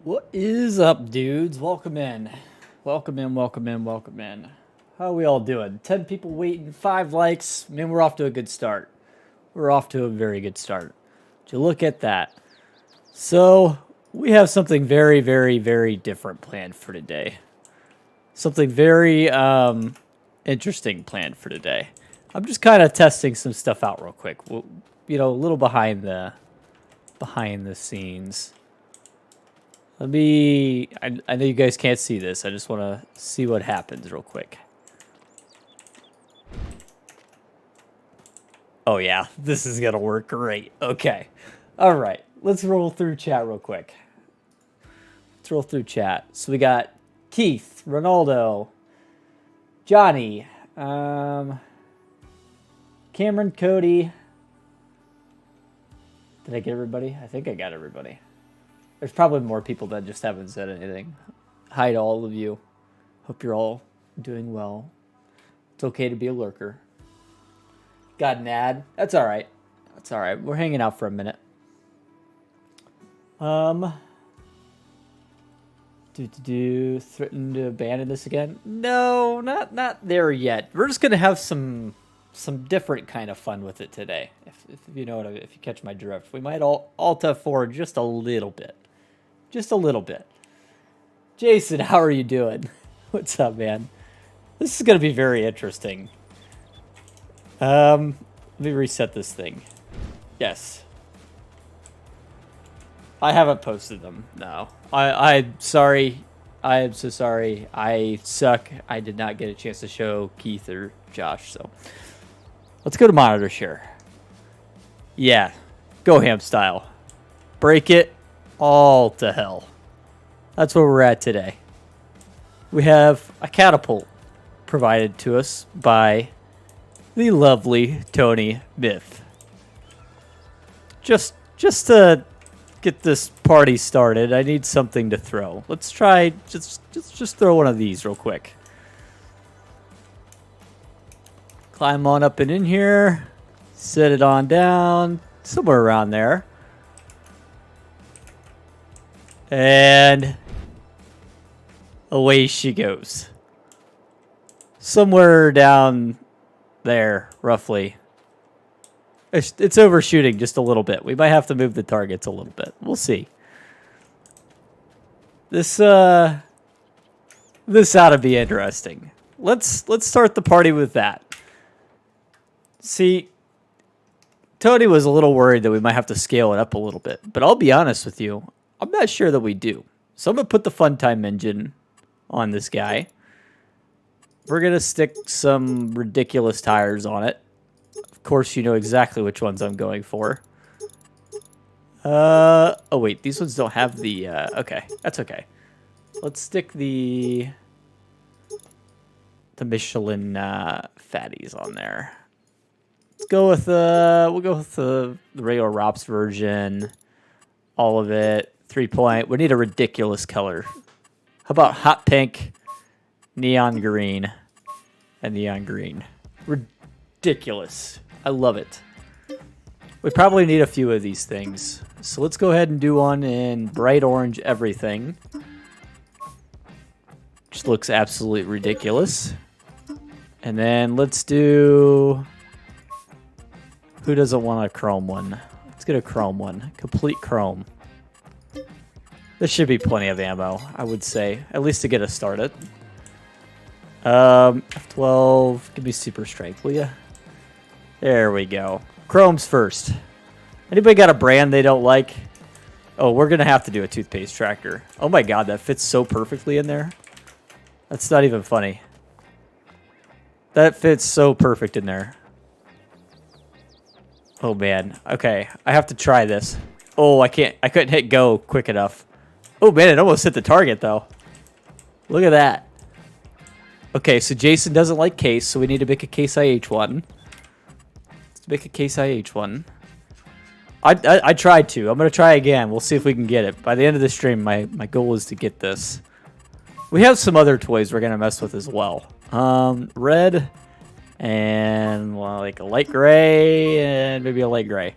What is up, dudes? Welcome in. Welcome in, welcome in, welcome in. How are we all doing? 10 people waiting, 5 likes. Man, we're off to a good start. We're off to a very good start. Would you look at that? So, we have something very, very, very different planned for today. Something very interesting planned for today. I'm just kind of testing some stuff out real quick. You know, a little behind the scenes. I know you guys can't see this. I just want to see what happens real quick. Oh yeah, this is going to work great. Okay. All right. Let's roll through chat real quick. Let's roll through chat. So we got Keith, Ronaldo, Johnny, Cameron, Cody. Did I get everybody? I think I got everybody. There's probably more people that just haven't said anything. Hi to all of you. Hope you're all doing well. It's okay to be a lurker. Got an ad. That's all right. That's all right. We're hanging out for a minute. Threaten to abandon this again? No, not there yet. We're just gonna have some different kind of fun with it today. If you know what if you catch my drift, we might alt F4 just a little bit. Just a little bit. Jason, how are you doing? What's up, man? This is going to be very interesting. Let me reset this thing. Yes. I haven't posted them. No. I'm sorry. I am so sorry. I suck. I did not get a chance to show Keith or Josh, so. Let's go to monitor share. Yeah. Go ham style. Break it all to hell. That's where we're at today. We have a catapult provided to us by the lovely Tony Myth. Just to get this party started, I need something to throw. Let's try just throw one of these real quick. Climb on up and in here. Set it on down. Somewhere around there. And away she goes. Somewhere down there, roughly. It's overshooting just a little bit. We might have to move the targets a little bit. We'll see. This ought to be interesting. Let's start the party with that. See, Tony was a little worried that we might have to scale it up a little bit, but I'll be honest with you. I'm not sure that we do. So I'm going to put the fun time engine on this guy. We're going to stick some ridiculous tires on it. Of course, you know exactly which ones I'm going for. Oh, wait. These ones don't have the... okay. That's okay. Let's stick the Michelin fatties on there. Let's go with... we'll go with the regular ROPS version. All of it. 3-point. We need a ridiculous color. How about hot pink, neon green, and neon green? Ridiculous. I love it. We probably need a few of these things. So let's go ahead and do one in bright orange everything. Which looks absolutely ridiculous. And then let's do... Who doesn't want a chrome one? Let's get a chrome one. Complete chrome. This should be plenty of ammo, I would say. At least to get us started. F12. Give me super strength, will ya? There we go. Chrome's first. Anybody got a brand they don't like? Oh, we're going to have to do a toothpaste tractor. Oh my god, that fits so perfectly in there. That's not even funny. That fits so perfect in there. Oh man. Okay, I have to try this. Oh, I couldn't hit go quick enough. Oh man, it almost hit the target though. Look at that. Okay, so Jason doesn't like case, so we need to make a case IH one. Let's make a case IH one. I tried to. I'm gonna try again. We'll see if we can get it. By the end of the stream, my goal is to get this. We have some other toys we're gonna mess with as well. Red and like a light gray and maybe a light gray.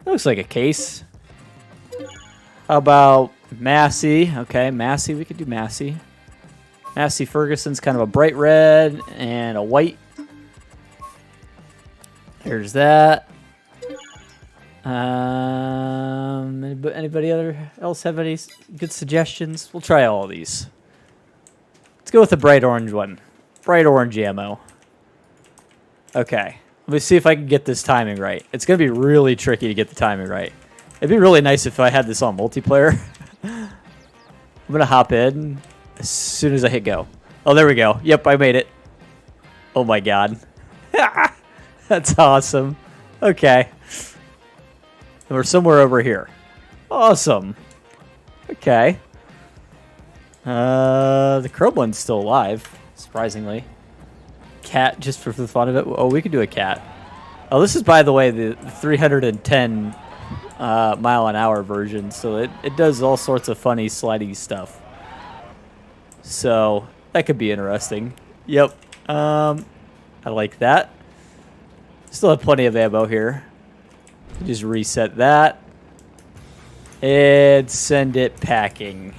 That looks like a case. How about Massey. Okay, Massey. We could do Massey. Massey Ferguson's kind of a bright red and a white. There's that. Anybody else have any good suggestions? We'll try all of these. Let's go with the bright orange one. Bright orange ammo. Okay. Let me see if I can get this timing right. It's going to be really tricky to get the timing right. It'd be really nice if I had this on multiplayer. I'm going to hop in as soon as I hit go. Oh, there we go. Yep, I made it. Oh my god. That's awesome. Okay. And we're somewhere over here. Awesome. Okay. The chrome one's still alive, surprisingly. Cat, just for the fun of it. Oh, we could do a cat. Oh, this is, by the way, the 310 mile an hour version, so it does all sorts of funny slidey stuff. So that could be interesting. Yep. I like that. Still have plenty of ammo here. Just reset that. And send it packing.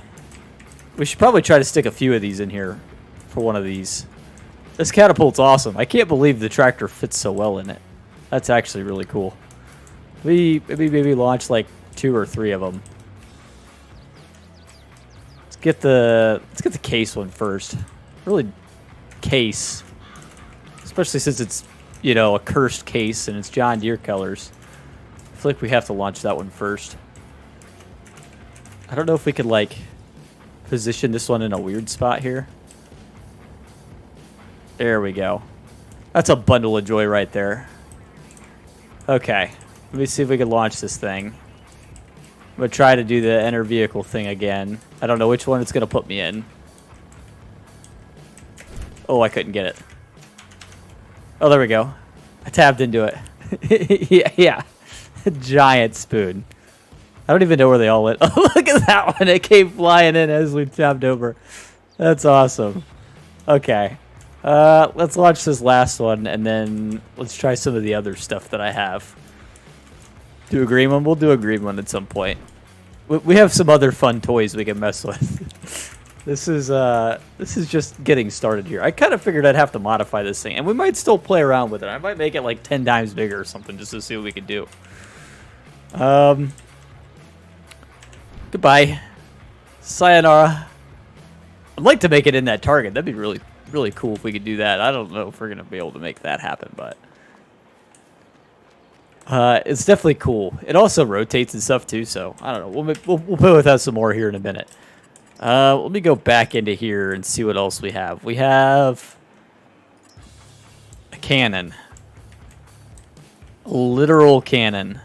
We should probably try to stick a few of these in here for one of these. This catapult's awesome. I can't believe the tractor fits so well in it. That's actually really cool. Maybe launch like 2 or 3 of them. Let's get the case one first. Really, case, especially since it's, you know, a cursed case and it's John Deere colors. I feel like we have to launch that one first. I don't know if we could like position this one in a weird spot here. There we go. That's a bundle of joy right there. Okay, let me see if we can launch this thing. I'm gonna try to do the enter vehicle thing again. I don't know which one it's gonna put me in. Oh, I couldn't get it. Oh, there we go. I tabbed into it. yeah. Giant spoon. I don't even know where they all went. Oh, look at that one. It came flying in as we tabbed over. That's awesome. Okay. Let's launch this last one, and then let's try some of the other stuff that I have. Do a green one? We'll do a green one at some point. We have some other fun toys we can mess with. This is just getting started here. I kind of figured I'd have to modify this thing, and we might still play around with it. I might make it like 10 times bigger or something just to see what we can do. Goodbye. Sayonara. I'd like to make it in that target. That'd be really cool if we could do that. I don't know if we're going to be able to make that happen, but it's definitely cool. It also rotates and stuff too, so I don't know. We'll play with that some more here in a minute. Let me go back into here and see what else we have. We have a cannon. A literal cannon.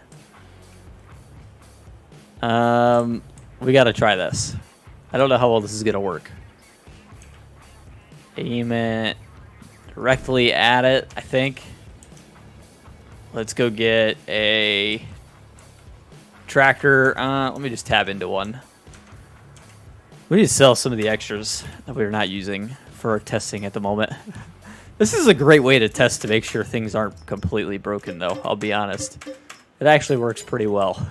We got to try this. I don't know how well this is going to work. Aim it directly at it, I think. Let's go get a tractor. Let me just tab into one. We need to sell some of the extras that we're not using for our testing at the moment. This is a great way to test to make sure things aren't completely broken, though. I'll be honest. It actually works pretty well.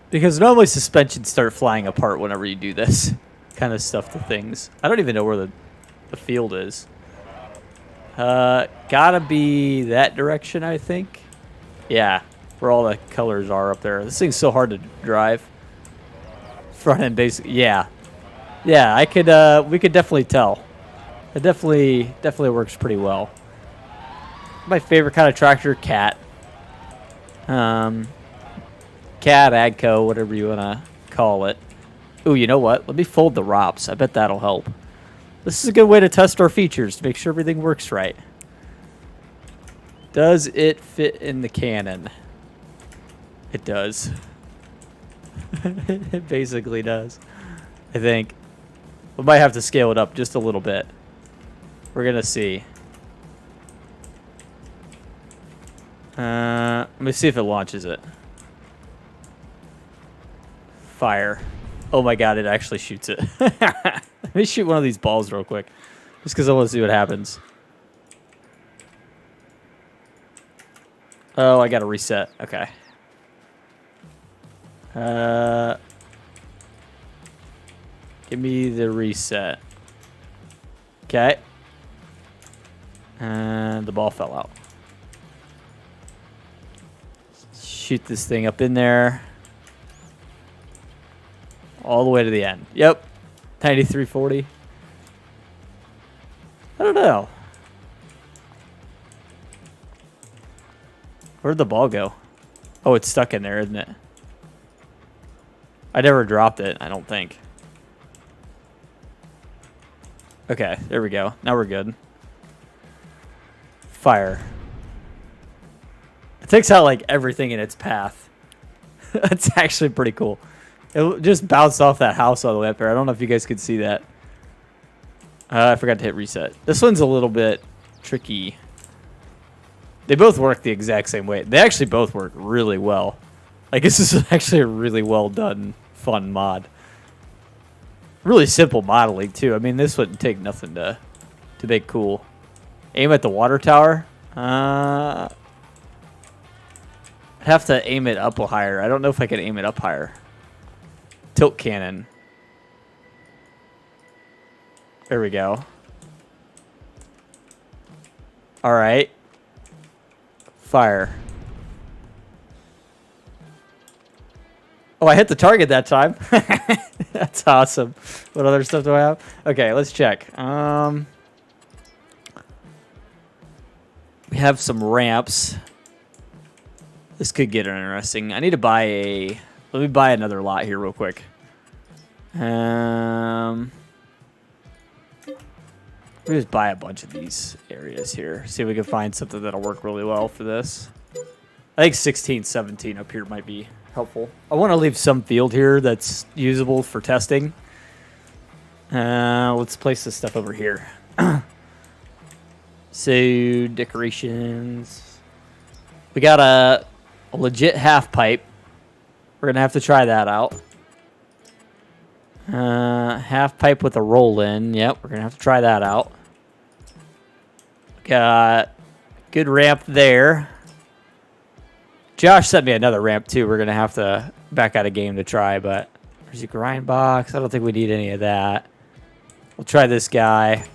Because normally suspensions start flying apart whenever you do this kind of stuff to things. I don't even know where the field is. Gotta be that direction, I think. Yeah, where all the colors are up there. This thing's so hard to drive. Front end basic, yeah. Yeah, I could, we could definitely tell. It definitely works pretty well. My favorite kind of tractor, cat. Cat, Agco, whatever you want to call it. Ooh, you know what? Let me fold the ROPS. I bet that'll help. This is a good way to test our features to make sure everything works right. Does it fit in the cannon? It does. It basically does. I think. We might have to scale it up just a little bit. We're going to see. Let me see if it launches it. Fire. Oh my god, it actually shoots it. Let me shoot one of these balls real quick. Just because I want to see what happens. Oh, I got to reset. Okay. Give me the reset. Okay. And the ball fell out. Shoot this thing up in there. All the way to the end. Yep. 9340. I don't know. Where'd the ball go? Oh, it's stuck in there, isn't it? I never dropped it, I don't think. Okay, there we go. Now we're good. Fire. It takes out like everything in its path. That's actually pretty cool. It just bounced off that house all the way up there. I don't know if you guys could see that. I forgot to hit reset. This one's a little bit tricky. They both work the exact same way. They actually both work really well. Like, this is actually a really well done, fun mod. Really simple modeling, too. I mean, this wouldn't take nothing to make cool. Aim at the water tower. I'd have to aim it up higher. I don't know if I can aim it up higher. Tilt cannon. There we go. All right. Fire. Oh, I hit the target that time. That's awesome. What other stuff do I have? Okay, let's check. We have some ramps. This could get interesting. I need to buy a... Let me buy another lot here real quick. Let me just buy a bunch of these areas here. See if we can find something that'll work really well for this. I think 16, 17 up here might be helpful. I want to leave some field here that's usable for testing. Let's place this stuff over here. So, decorations. We got a legit half pipe. We're going to have to try that out. Half pipe with a roll in. Yep, we're going to have to try that out. Got good ramp there. Josh sent me another ramp too. We're going to have to back out a game to try, but there's a grind box. I don't think we need any of that. We'll try this guy.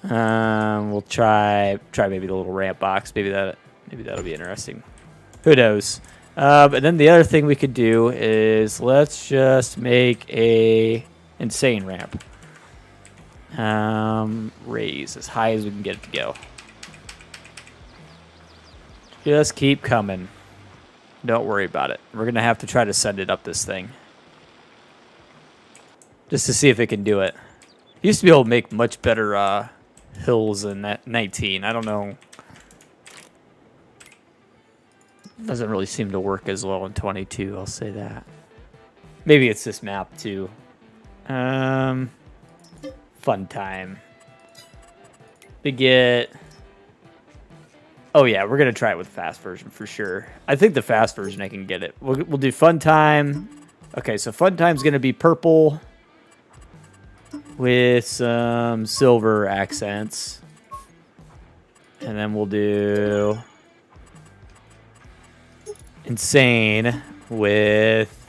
We'll try maybe the little ramp box. Maybe that'll be interesting. Who knows? And then the other thing we could do is let's just make a insane ramp. Raise as high as we can get it to go. Just keep coming. Don't worry about it. We're going to have to try to send it up this thing. Just to see if it can do it. Used to be able to make much better hills in that 19. I don't know. Doesn't really seem to work as well in 22, I'll say that. Maybe it's this map too. Fun time. We get... Oh yeah, we're gonna try it with fast version for sure. I think the fast version I can get it. We'll do fun time. Okay, so fun time's gonna be purple with some silver accents, and then we'll do insane with,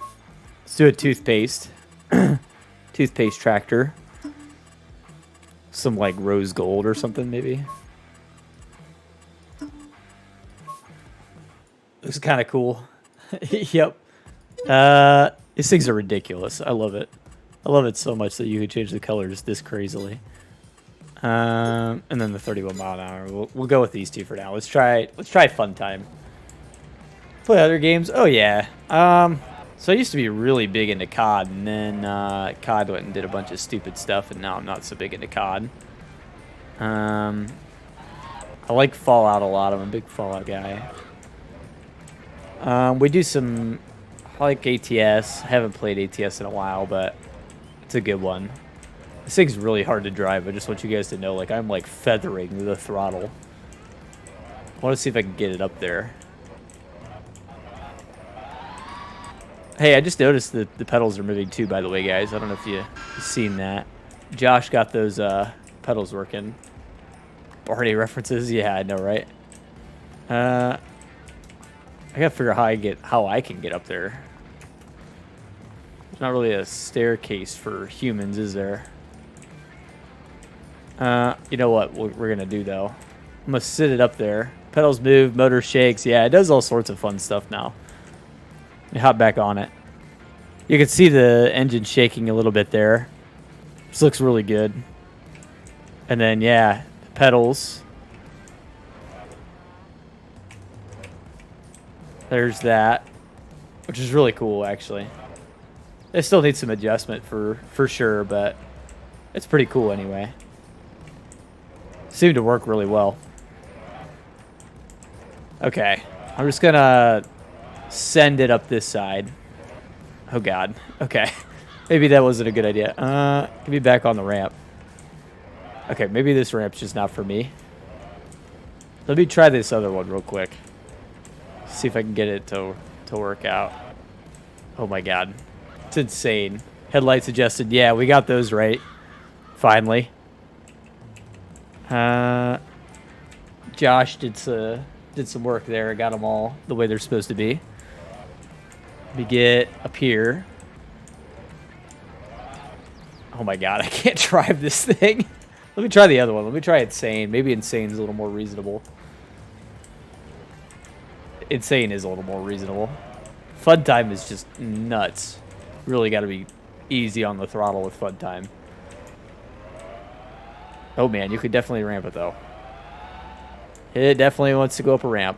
let's do a toothpaste. Toothpaste tractor. Some like rose gold or something maybe. Looks kind of cool. Yep. These things are ridiculous. I love it. I love it so much that you could change the colors this crazily. And then the 31 mile an hour. We'll go with these two for now. Let's try fun time. Play other games. Oh yeah. So I used to be really big into COD, and then COD went and did a bunch of stupid stuff, and now I'm not so big into COD. I like Fallout a lot. I'm a big Fallout guy. We do some... I like ATS. I haven't played ATS in a while, but it's a good one. This thing's really hard to drive. I just want you guys to know, like, I'm like feathering the throttle. I want to see if I can get it up there. Hey, I just noticed that the pedals are moving too, by the way, guys. I don't know if you've seen that. Josh got those pedals working. Barney references? Yeah, I know, right? I gotta figure out how I can get up there. There's not really a staircase for humans, is there? You know what we're gonna do though? I'm gonna sit it up there. Pedals move, motor shakes. Yeah, it does all sorts of fun stuff now. Let me hop back on it. You can see the engine shaking a little bit there. This looks really good. And then, yeah, the pedals. There's that, which is really cool, actually. They still need some adjustment for sure, but it's pretty cool anyway. Seemed to work really well. Okay, I'm just gonna send it up this side. Oh god. Okay, maybe that wasn't a good idea. Get me back on the ramp. Okay, maybe this ramp's just not for me. Let me try this other one real quick. See if I can get it to work out. Oh my god, it's insane. Headlights adjusted. Yeah, we got those right. Finally. Josh did some work there. Got them all the way they're supposed to be. Let me get up here. Oh my god, I can't drive this thing. Let me try the other one. Let me try Insane. Maybe Insane is a little more reasonable. Insane is a little more reasonable. Fun Time is just nuts. Really got to be easy on the throttle with Fun Time. Oh man, you could definitely ramp it though. It definitely wants to go up a ramp.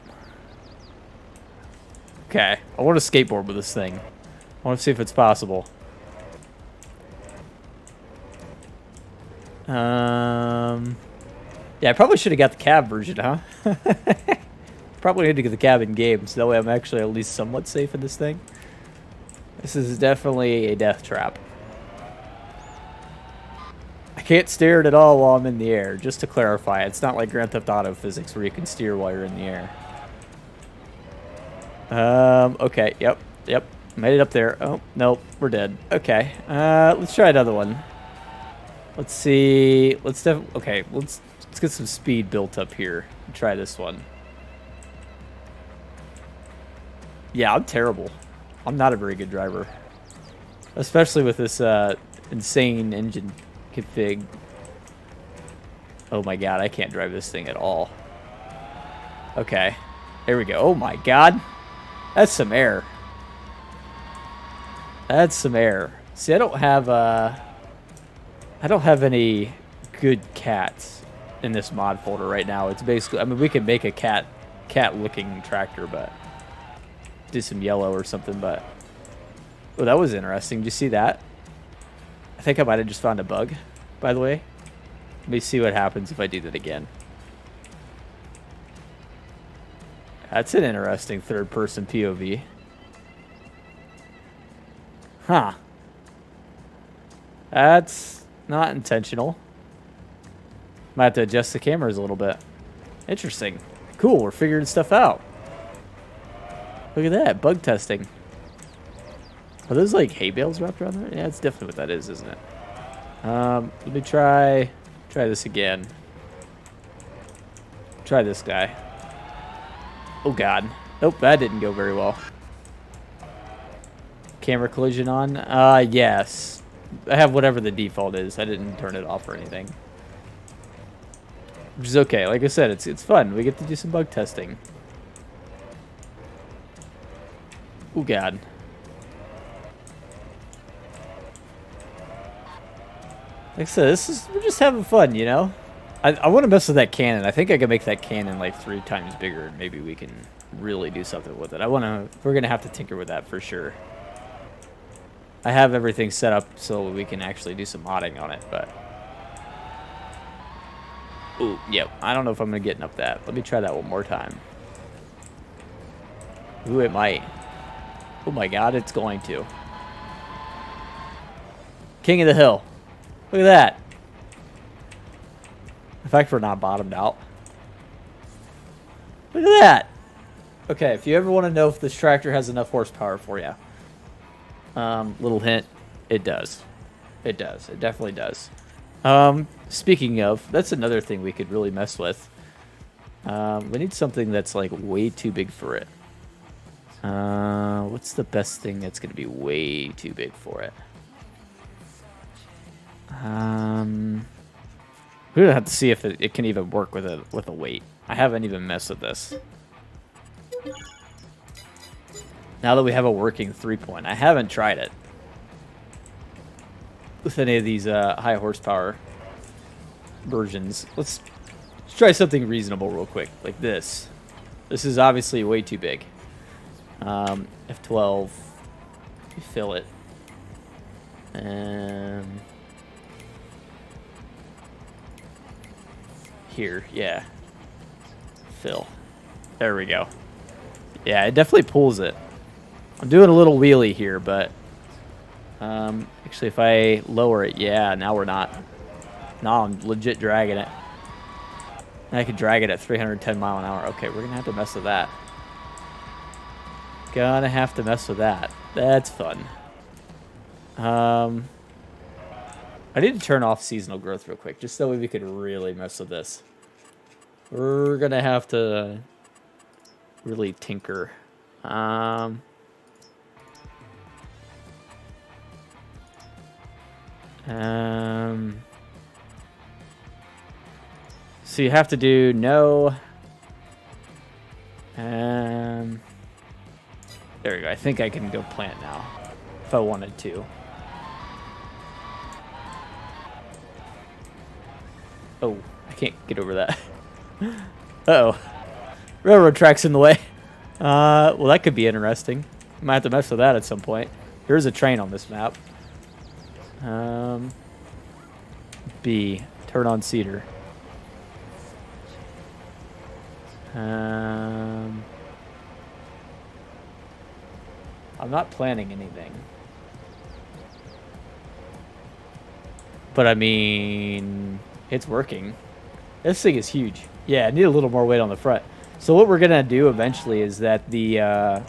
Okay, I want to skateboard with this thing. I want to see if it's possible. Yeah, I probably should have got the cab version, huh? Probably need to get the cab in game, so that way I'm actually at least somewhat safe in this thing. This is definitely a death trap. I can't steer it at all while I'm in the air, just to clarify. It's not like Grand Theft Auto physics where you can steer while you're in the air. Okay, yep. Made it up there. Oh, nope, we're dead. Okay, let's try another one. Let's see. Let's get some speed built up here. Try this one. Yeah, I'm terrible. I'm not a very good driver, especially with this insane engine config. Oh my god, I can't drive this thing at all. Okay, there we go. Oh my god, that's some air. That's some air. See, I don't have any good cats in this mod folder right now. It's basically, I mean, we could make a cat-looking tractor, but do some yellow or something. But oh, that was interesting. Did you see that? I think I might have just found a bug, by the way. Let me see what happens if I do that again. That's an interesting third-person POV. Huh. That's not intentional. Might have to adjust the cameras a little bit. Interesting. Cool, we're figuring stuff out. Look at that, bug testing. Are those like hay bales wrapped around there? Yeah, that's definitely what that is, isn't it? Let me try this again. Try this guy. Oh god. Nope, that didn't go very well. Camera collision on? Yes. I have whatever the default is. I didn't turn it off or anything. Which is okay. Like I said, it's fun. We get to do some bug testing. Oh god. Like I said, we're just having fun, you know? I want to mess with that cannon. I think I can make that cannon like 3 times bigger, and maybe we can really do something with it. We're gonna have to tinker with that for sure. I have everything set up so we can actually do some modding on it, but ooh, yep. I don't know if I'm gonna get up that. Let me try that one more time. Ooh, it might. Oh my god, it's going to. King of the hill. Look at that. In fact, we're not bottomed out. Look at that. Okay, if you ever want to know if this tractor has enough horsepower for you, little hint, it does. It does. It definitely does. Speaking of, that's another thing we could really mess with. We need something that's like way too big for it. What's the best thing that's going to be way too big for it? We're gonna have to see if it can even work with a weight. I haven't even messed with this. Now that we have a working 3-point, I haven't tried it with any of these high horsepower versions. Let's try something reasonable real quick, like this. This is obviously way too big. F12, fill it, and here, yeah, fill. There we go. Yeah, it definitely pulls it. I'm doing a little wheelie here, but actually, if I lower it, yeah, now we're not. Now I'm legit dragging it. And I could drag it at 310 mile an hour. Okay, we're gonna have to mess with that. Gonna have to mess with that. That's fun. I need to turn off seasonal growth real quick, just so we could really mess with this. We're gonna have to really tinker. So you have to do no. There we go. I think I can go plant now, if I wanted to. Oh, I can't get over that. Uh-oh. Railroad tracks in the way. Well, that could be interesting. Might have to mess with that at some point. There's a train on this map. B, turn on cedar. I'm not planning anything. But I mean, it's working. This thing is huge. Yeah, I need a little more weight on the front. So what we're gonna do eventually is that the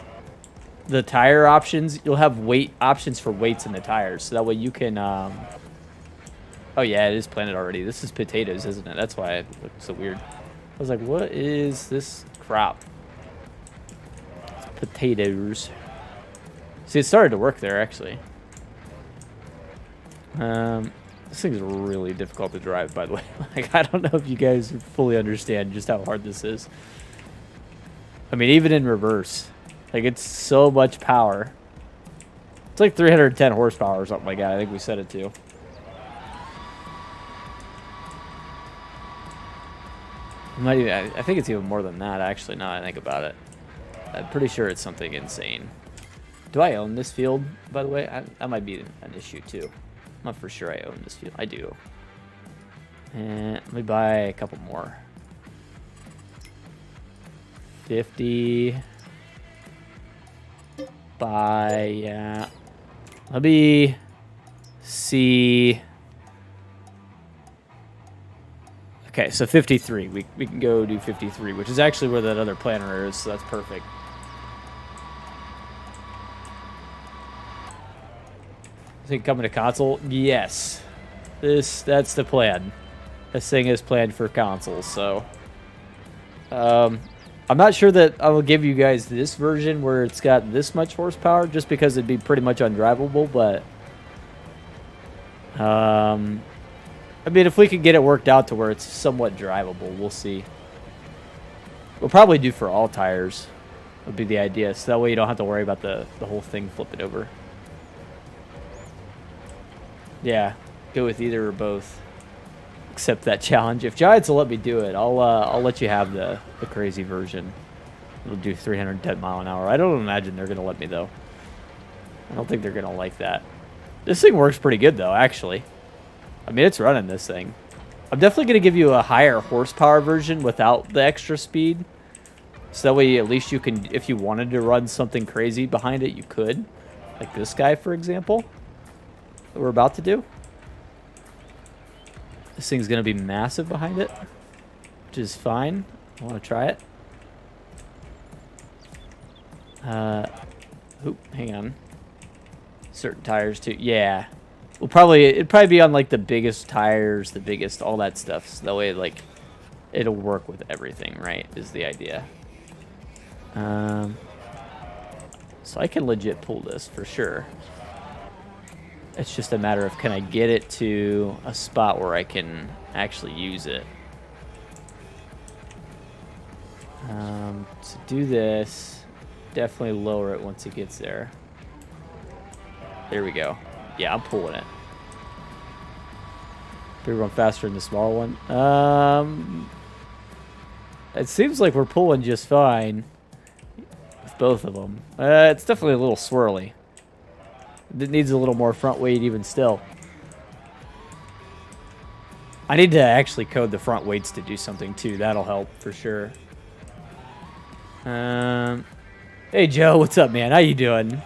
tire options, you'll have weight options for weights in the tires, so that way you can. Oh yeah, it is planted already. This is potatoes, isn't it? That's why it looks so weird. I was like, what is this crop? It's potatoes. See, it started to work there actually. This thing's really difficult to drive, by the way. Like, I don't know if you guys fully understand just how hard this is. I mean, even in reverse, like, it's so much power. It's like 310 horsepower or something like that. I think we set it to. I think it's even more than that, actually, now that I think about it. I'm pretty sure it's something insane. Do I own this field, by the way? That might be an issue, too. I'm not for sure I own this field. I do. And let me buy a couple more. 50. Buy, yeah. Let me see. Okay, so 53. We can go do 53, which is actually where that other planter is, so that's perfect. I think coming to console, yes. That's the plan. This thing is planned for consoles, so I'm not sure that I will give you guys this version where it's got this much horsepower, just because it'd be pretty much undrivable, but I mean, if we could get it worked out to where it's somewhat drivable, we'll see. We'll probably do for all tires, would be the idea, so that way you don't have to worry about the whole thing flipping over. Yeah, go with either or both. Accept that challenge. If Giants will let me do it, I'll let you have the crazy version. It'll do 310 mile an hour. I don't imagine they're gonna let me though. I don't think they're gonna like that. This thing works pretty good though, actually. I mean, it's running this thing. I'm definitely gonna give you a higher horsepower version without the extra speed, so that way at least you can, if you wanted to run something crazy behind it, you could, like this guy, for example, that we're about to do. This thing's going to be massive behind it, which is fine. I want to try it. Oop, hang on. Certain tires too. Yeah. It'd probably be on like the biggest tires, the biggest, all that stuff. So that way, like, it'll work with everything, right? Is the idea. So I can legit pull this for sure. It's just a matter of can I get it to a spot where I can actually use it. To do this, definitely lower it once it gets there. There we go. Yeah, I'm pulling it. Big one faster than the small one. It seems like we're pulling just fine with both of them. It's definitely a little swirly. It needs a little more front weight even still. I need to actually code the front weights to do something too. That'll help for sure. Hey Joe, what's up, man? How you doing?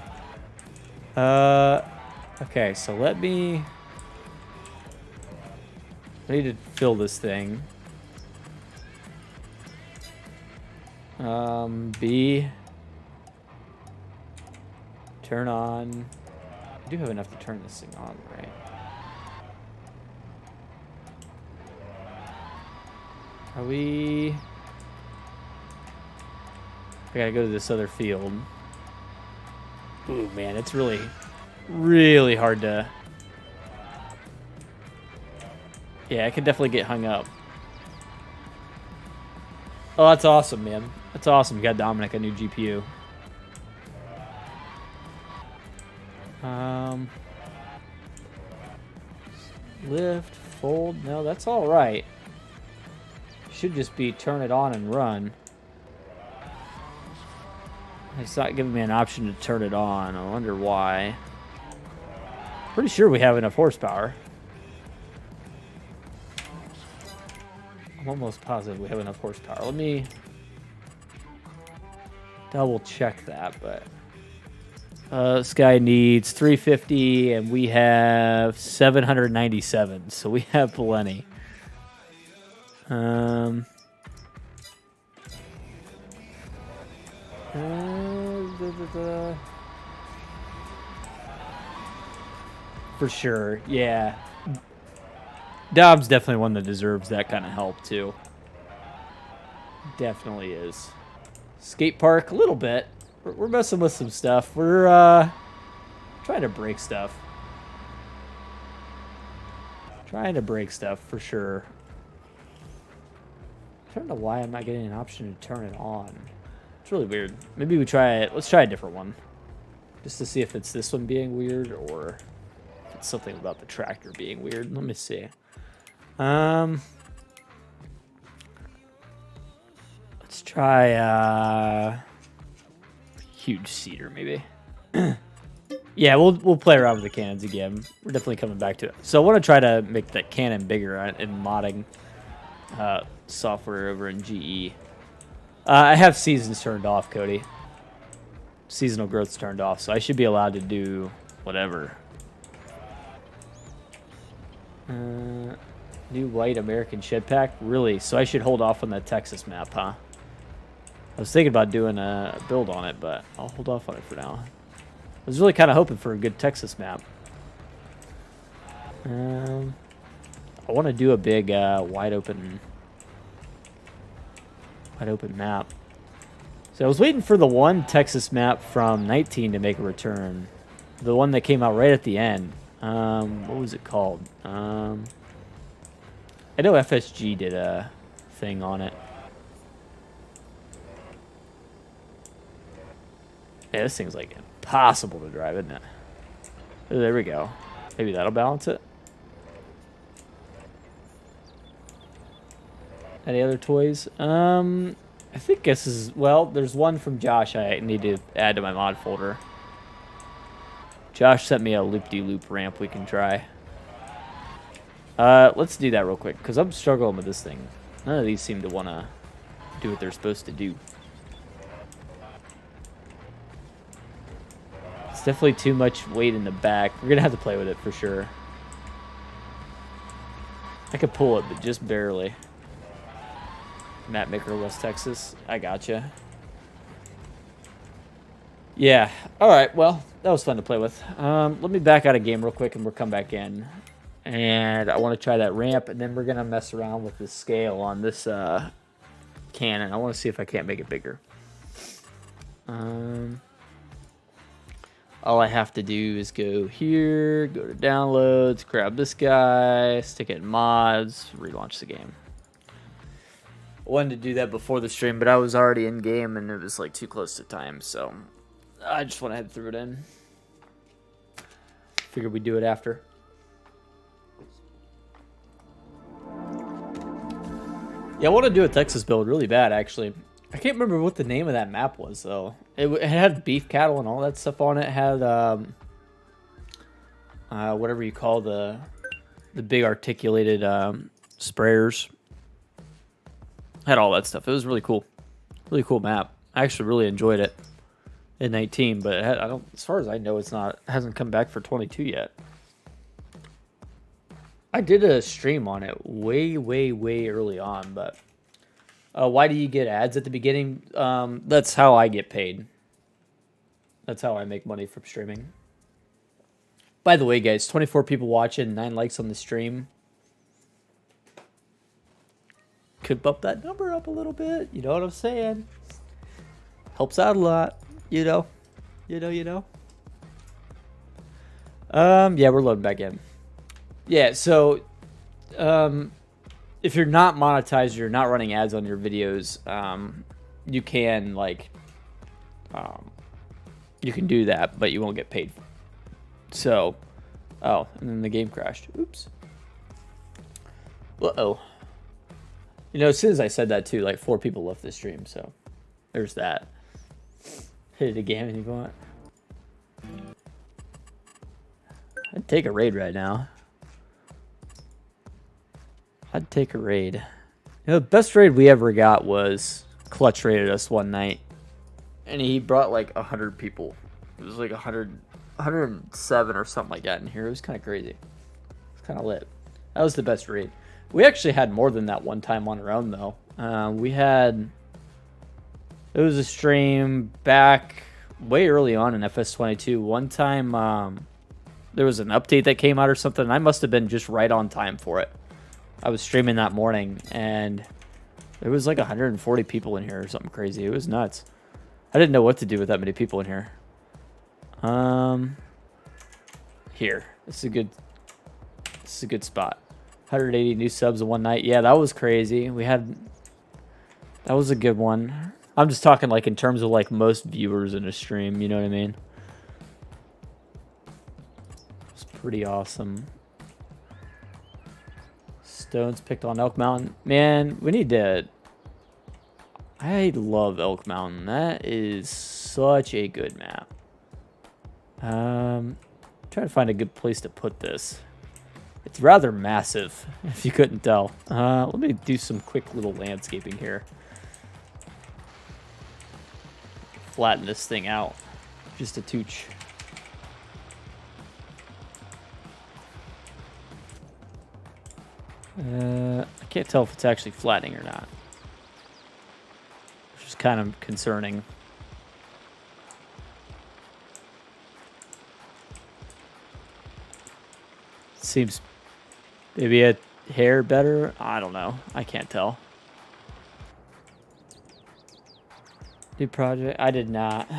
Okay, so I need to fill this thing. B. Turn on. I do have enough to turn this thing on, right? Are we... I gotta go to this other field. Ooh, man, it's really, really hard to... Yeah, I could definitely get hung up. Oh, that's awesome, man. That's awesome. You got Dominic a new GPU. Lift, fold. No, that's all right. Should just be turn it on and run. It's not giving me an option to turn it on. I wonder why. Pretty sure we have enough horsepower. I'm almost positive we have enough horsepower. Let me double check that, but this guy needs 350 and we have 797, so we have plenty. For sure, yeah. Dom's definitely one that deserves that kind of help too. Definitely is. Skate park, a little bit. We're messing with some stuff. We're trying to break stuff. Trying to break stuff for sure. I don't know why I'm not getting an option to turn it on. It's really weird. Maybe we try it. Let's try a different one. Just to see if it's this one being weird or if it's something about the tractor being weird. Let me see. Let's try huge cedar maybe. Yeah, we'll play around with the cannons again. We're definitely coming back to it. So I want to try to make that cannon bigger in modding software over in GE. I have seasons turned off, Cody. Seasonal growth's turned off, so I should be allowed to do whatever. New white American shed pack? Really? So I should hold off on that Texas map, huh? I was thinking about doing a build on it, but I'll hold off on it for now. I was really kind of hoping for a good Texas map. I want to do a big wide open map. So I was waiting for the one Texas map from 19 to make a return. The one that came out right at the end. What was it called? I know FSG did a thing on it. Yeah, this thing's like impossible to drive, isn't it? Oh, there we go. Maybe that'll balance it. Any other toys? I think this is, well, there's one from Josh I need to add to my mod folder. Josh sent me a loop-de-loop ramp we can try. Let's do that real quick, because I'm struggling with this thing. None of these seem to want to do what they're supposed to do. It's definitely too much weight in the back. We're going to have to play with it for sure. I could pull it, but just barely. Matt Maker, West Texas. I gotcha. Yeah. All right. Well, that was fun to play with. Let me back out of game real quick and we'll come back in. And I want to try that ramp, and then we're going to mess around with the scale on this cannon. I want to see if I can't make it bigger. All I have to do is go here, go to downloads, grab this guy, stick it in mods, relaunch the game. I wanted to do that before the stream, but I was already in game and it was like too close to time, so I just went ahead and threw it in. Figured we'd do it after. Yeah, I want to do a Texas build really bad, actually. I can't remember what the name of that map was, though. It had beef cattle and all that stuff on it. It had, whatever you call the big articulated sprayers. Had all that stuff. It was really cool. Really cool map. I actually really enjoyed it in 19, but it had, as far as I know, it hasn't come back for 22 yet. I did a stream on it way early on, but why do you get ads at the beginning? That's how I get paid. That's how I make money from streaming. By the way, guys, 24 people watching, 9 likes on the stream. Could bump that number up a little bit. You know what I'm saying? Helps out a lot. You know. Yeah, we're loading back in. Yeah, so if you're not monetized, you're not running ads on your videos, you can you can do that, but you won't get paid. So, oh, and then the game crashed. Oops. Uh-oh. You know, as soon as I said that too, like 4 people left the stream, so there's that. Hit it again if you want. I'd take a raid right now. I'd take a raid. You know, the best raid we ever got was Clutch raided us one night. And he brought like 100 people. It was like 107 or something like that in here. It was kind of crazy. It was kind of lit. That was the best raid. We actually had more than that one time on our own, though. It was a stream back way early on in FS22. One time, there was an update that came out or something, and I must have been just right on time for it. I was streaming that morning, and there was like 140 people in here or something crazy. It was nuts. I didn't know what to do with that many people in here. Here. This is a good spot. 180 new subs in one night. Yeah, that was crazy. That was a good one. I'm just talking like in terms of like most viewers in a stream, you know what I mean? It's pretty awesome. Stones picked on Elk Mountain. Man, we need to... I love Elk Mountain. That is such a good map. Trying to find a good place to put this. It's rather massive, if you couldn't tell. Let me do some quick little landscaping here. Flatten this thing out. Just a touch. I can't tell if it's actually flattening or not. Which is kind of concerning. Seems maybe a hair better. I don't know. I can't tell. New project. I did not.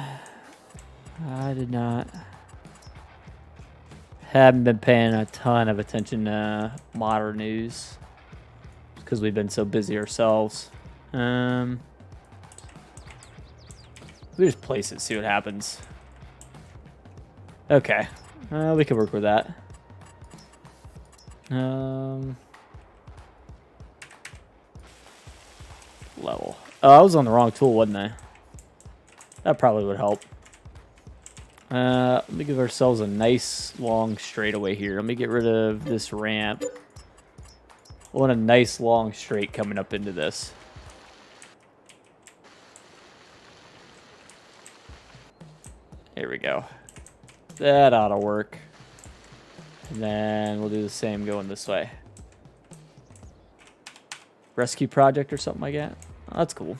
Haven't been paying a ton of attention to modern news because we've been so busy ourselves. We just place it, see what happens. Okay, we can work with that. Level. Oh, I was on the wrong tool, wasn't I? That probably would help. Let me give ourselves a nice long straightaway here. Let me get rid of this ramp. I want a nice long straight coming up into this. There we go. That ought to work. And then we'll do the same going this way. Rescue project or something like that. Oh, that's cool.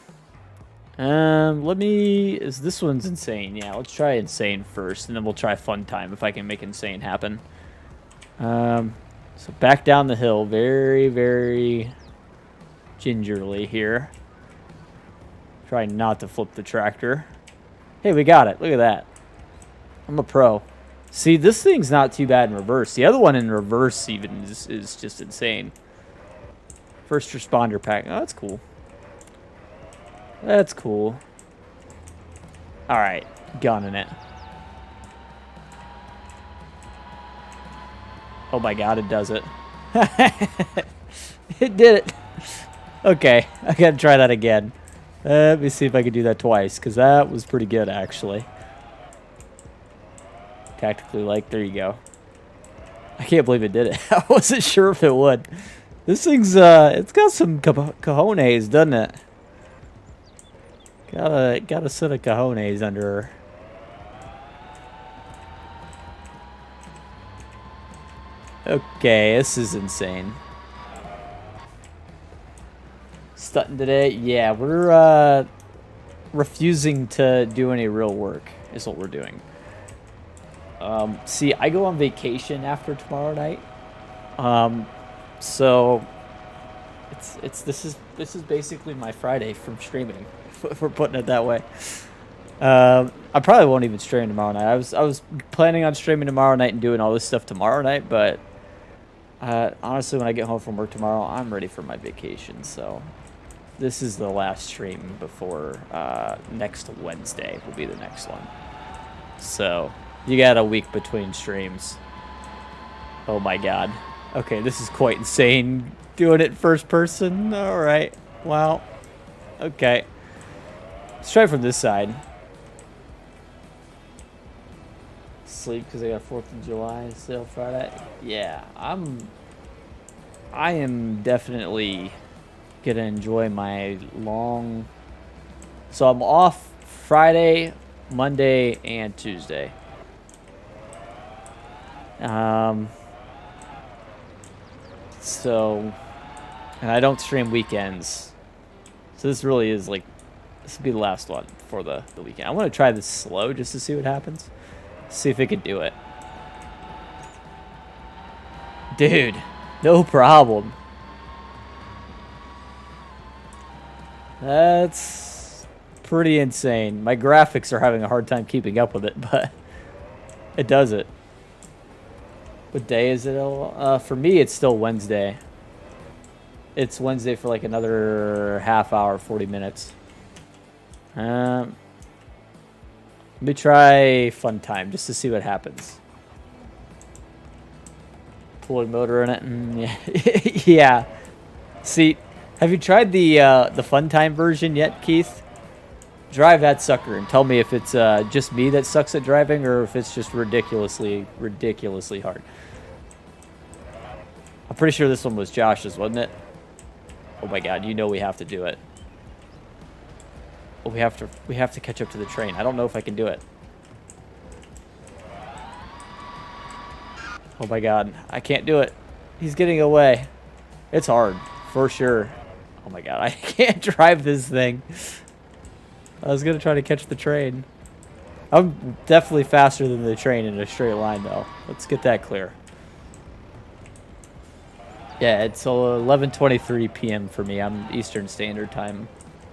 This one's insane. Yeah, let's try insane first, and then we'll try fun time if I can make insane happen. So back down the hill, very, very gingerly here. Try not to flip the tractor. Hey, we got it. Look at that. I'm a pro. See, this thing's not too bad in reverse. The other one in reverse even is just insane. First responder pack. Oh, that's cool. That's cool. All right, gunning it. Oh my god, it does it. It did it. Okay, I gotta try that again. Let me see if I can do that twice, because that was pretty good, actually. Tactically like, there you go. I can't believe it did it. I wasn't sure if it would. This thing's, it's got some cojones, doesn't it? Got a set of cojones under her. Okay, this is insane. Stunting today? Yeah, we're refusing to do any real work is what we're doing. See, I go on vacation after tomorrow night. So this is basically my Friday from streaming, if we're putting it that way. I probably won't even stream tomorrow night. I was planning on streaming tomorrow night and doing all this stuff tomorrow night, but honestly, when I get home from work tomorrow, I'm ready for my vacation. So this is the last stream before next Wednesday will be the next one. So you got a week between streams. Oh my god. Okay, this is quite insane. Doing it first person. All right. Wow. Okay. Let's try from this side. Sleep because I got 4th of July sale Friday. Yeah, I am definitely gonna enjoy my long. So I'm off Friday, Monday, and Tuesday. So, and I don't stream weekends. So this really is like, this will be the last one for the weekend. I want to try this slow just to see what happens. See if it can do it. Dude, no problem. That's pretty insane. My graphics are having a hard time keeping up with it, but it does it. What day is it? For me, it's still Wednesday. It's Wednesday for like another half hour, 40 minutes. Let me try fun time just to see what happens. Pulling motor in it. Yeah. Yeah. See, have you tried the fun time version yet, Keith? Drive that sucker and tell me if it's just me that sucks at driving or if it's just ridiculously hard. I'm pretty sure this one was Josh's, wasn't it? Oh my god, you know we have to do it. Oh, we have to catch up to the train. I don't know if I can do it. Oh my god, I can't do it. He's getting away. It's hard, for sure. Oh my god, I can't drive this thing. I was gonna try to catch the train. I'm definitely faster than the train in a straight line, though. Let's get that clear. Yeah, it's 11:23 p.m. for me. I'm Eastern Standard Time,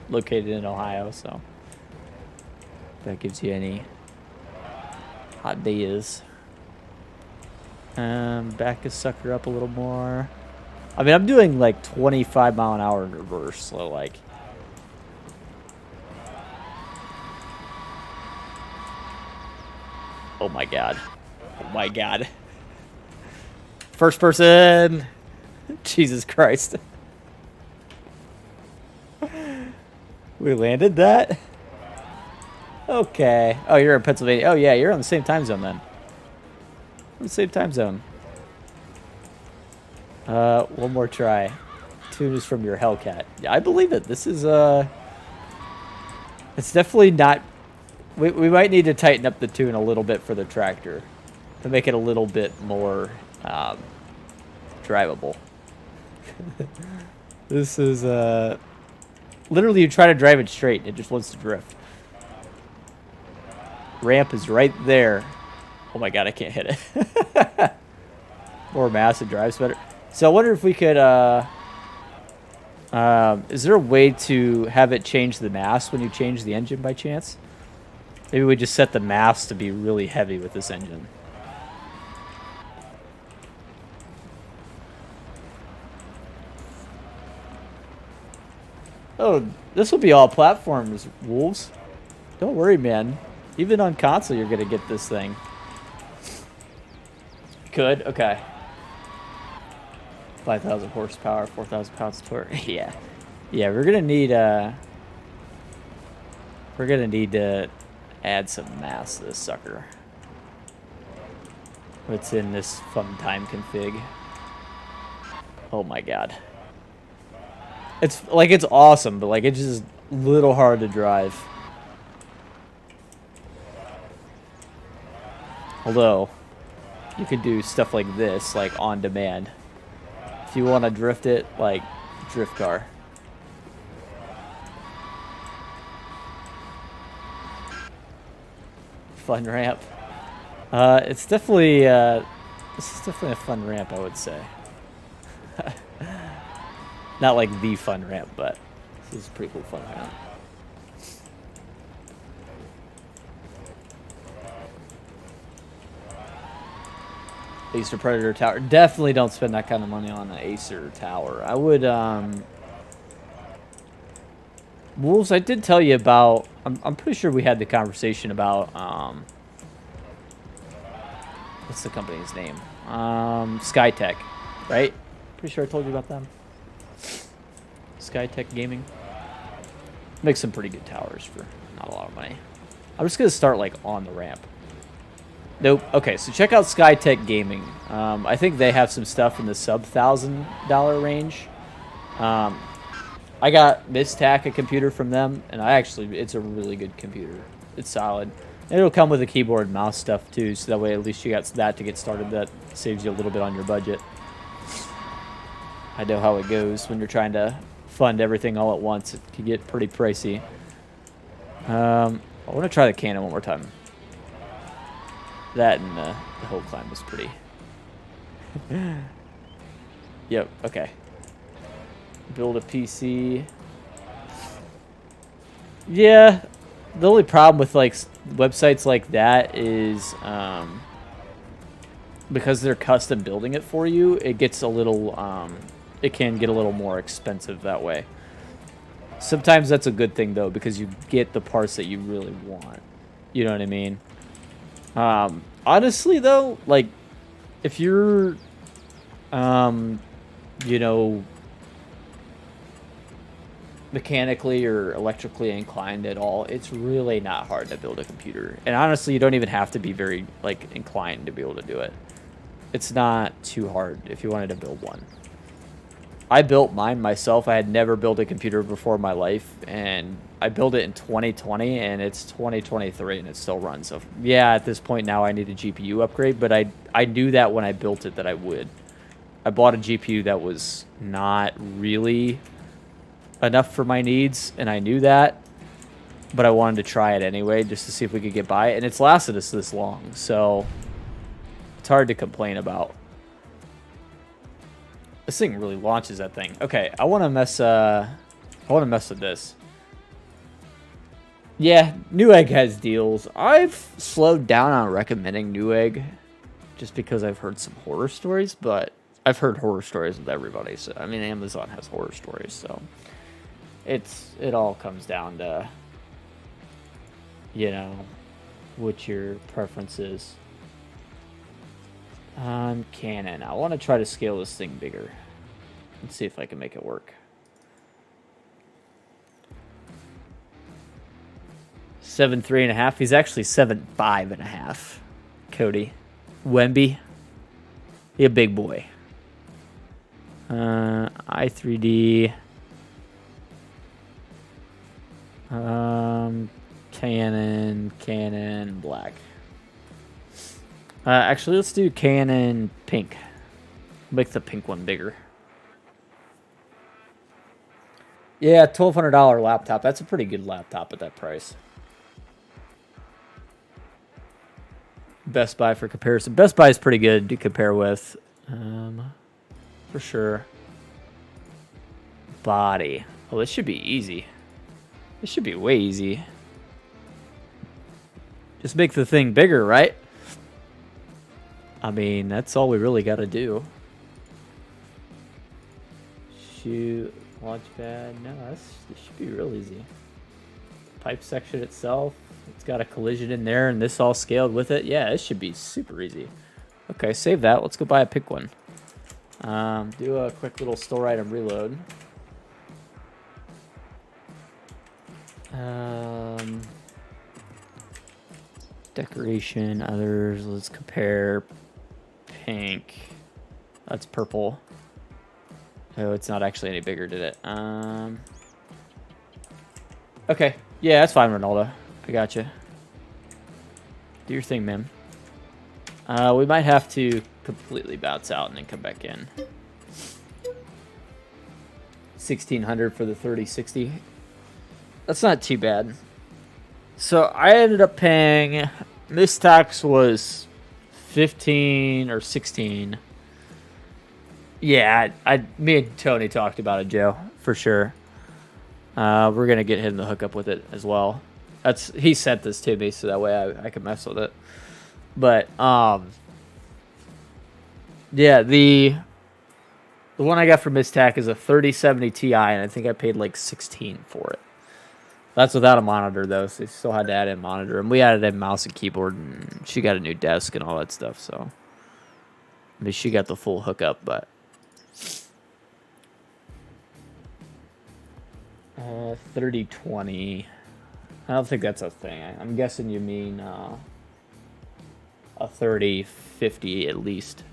located in Ohio, so if that gives you any hot days. Back a sucker up a little more. I mean, I'm doing like 25 mile an hour in reverse, so like. Oh my god. Oh my god. First person. Jesus Christ. We landed that? Okay. Oh, you're in Pennsylvania. Oh, yeah, you're on the same time zone then. On the same time zone. One more try. Tune is from your Hellcat. Yeah, I believe it. This is, it's definitely not... We might need to tighten up the tune a little bit for the tractor to make it a little bit more drivable. This is literally, you try to drive it straight, it just wants to drift. Ramp is right there. Oh my god, I can't hit it. More mass, it drives better. So I wonder if we could is there a way to have it change the mass when you change the engine by chance? Maybe we just set the mass to be really heavy with this engine. Oh, this will be all platforms, Wolves. Don't worry, man. Even on console, you're going to get this thing. Could? Okay. 5,000 horsepower, 4,000 pounds of torque. Yeah. Yeah, we're going to need to add some mass to this sucker. What's in this fun time config? Oh my god. It's like, it's awesome, but like, it's just a little hard to drive. Although, you could do stuff like this, like on demand. If you want to drift it, like drift car. Fun ramp. It's definitely, this is definitely a fun ramp, I would say. Not like the fun ramp, but this is a pretty cool fun ramp. Acer Predator Tower. Definitely don't spend that kind of money on an Acer Tower. I would, Wolves, I did tell you about, I'm pretty sure we had the conversation about, what's the company's name? Skytech, right? Pretty sure I told you about them. Skytech Gaming. Makes some pretty good towers for not a lot of money. I'm just going to start, like, on the ramp. Nope. Okay, so check out Skytech Gaming. I think they have some stuff in the sub-$1,000 range. I got Mistac, a computer from them, and it's a really good computer. It's solid. And it'll come with a keyboard and mouse stuff, too, so that way at least you got that to get started. That saves you a little bit on your budget. I know how it goes when you're trying to fund everything all at once. It can get pretty pricey. I want to try the cannon one more time. That and the hill climb was pretty. Yep, okay. Build a PC. Yeah, the only problem with like websites like that is because they're custom building it for you, it gets a little it can get a little more expensive that way. Sometimes that's a good thing though, because you get the parts that you really want. You know what I mean? Honestly though, like if you're you know, mechanically or electrically inclined at all, it's really not hard to build a computer. And honestly, you don't even have to be very like inclined to be able to do it. It's not too hard if you wanted to build one. I built mine myself. I had never built a computer before in my life, and I built it in 2020, and it's 2023, and it still runs. So yeah, at this point now I need a GPU upgrade, but I knew that when I built it that I would. I bought a GPU that was not really enough for my needs, and I knew that, but I wanted to try it anyway just to see if we could get by it, and it's lasted us this long, so it's hard to complain about. This thing really launches that thing. Okay, I want to mess with this. Yeah, Newegg has deals. I've slowed down on recommending Newegg just because I've heard some horror stories, but I've heard horror stories with everybody. So I mean, Amazon has horror stories, so it all comes down to, you know, what your preference is. Canon. I want to try to scale this thing bigger. Let's see if I can make it work. 7.3.5. He's actually 7.5.5. Cody. Wemby. He a big boy. i3D. Canon black. Actually, let's do Canon pink. Make the pink one bigger. Yeah, $1,200 laptop. That's a pretty good laptop at that price. Best Buy for comparison. Best Buy is pretty good to compare with. For sure. Body. Oh, this should be easy. This should be way easy. Just make the thing bigger, right? I mean, that's all we really got to do. Shoot, launch pad. No, this should be real easy. Pipe section itself. It's got a collision in there, and this all scaled with it. Yeah, it should be super easy. Okay, save that. Let's go buy a pick one. Do a quick little store item reload. Decoration, others. Let's compare. Pink. That's purple. Oh, it's not actually any bigger, did it? Okay. Yeah, that's fine, Ronaldo. I got you. Do your thing, man. We might have to completely bounce out and then come back in. 1,600 for the 3060. That's not too bad. So I ended up paying. This tax was 15 or 16. Yeah, me and Tony talked about it, Joe, for sure. We're gonna get him to hook up with it as well. He sent this to me so that way I could mess with it. But yeah, the one I got from Mistac is a 3070 Ti, and I think I paid like 16 for it. That's without a monitor though, so you still had to add in a monitor, and we added in mouse and keyboard, and she got a new desk and all that stuff. So I mean, she got the full hookup, but 3020. I don't think that's a thing. I'm guessing you mean a 3050 at least.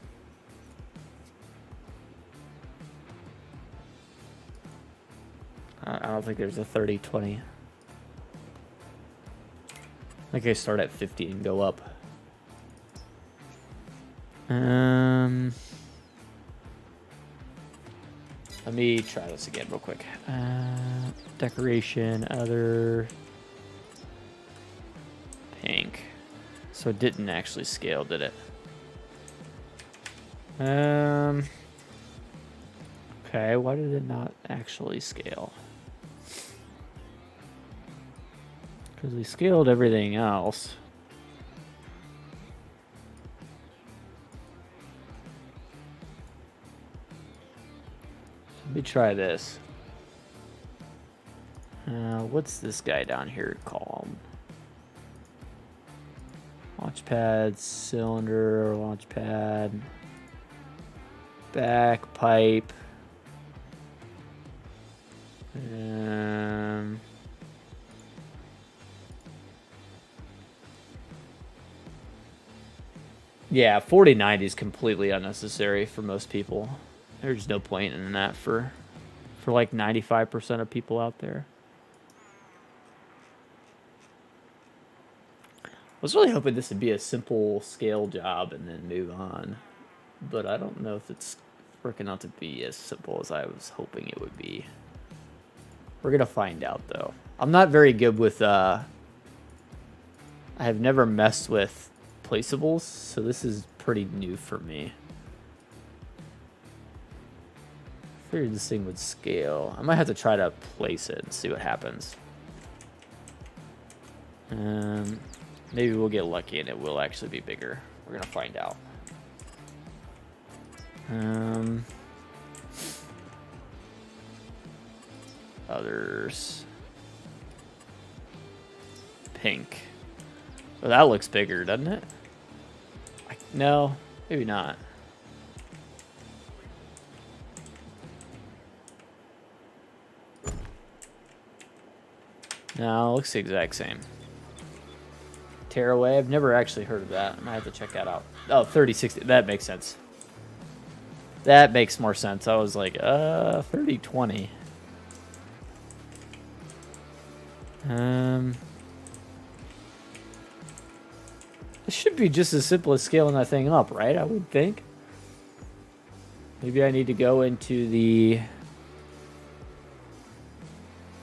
I don't think there's a 3020. I think I start at 50 and go up. Let me try this again real quick. Decoration, other, pink. So it didn't actually scale, did it? Okay, why did it not actually scale? Because we scaled everything else. Let me try this. What's this guy down here called? Launchpad, cylinder, launchpad, back pipe. Yeah, 4090 is completely unnecessary for most people. There's no point in that for like 95% of people out there. I was really hoping this would be a simple scale job and then move on. But I don't know if it's working out to be as simple as I was hoping it would be. We're going to find out, though. I'm not very good with... I have never messed with placeables, so this is pretty new for me. I figured this thing would scale. I might have to try to place it and see what happens. Maybe we'll get lucky and it will actually be bigger. We're gonna find out. Others. Pink. Oh, that looks bigger, doesn't it? No, maybe not. No, it looks the exact same. Tearaway, I've never actually heard of that. I might have to check that out. Oh, 3060, that makes sense. That makes more sense. I was like, 3020. It should be just as simple as scaling that thing up, right? I would think. Maybe I need to go into the...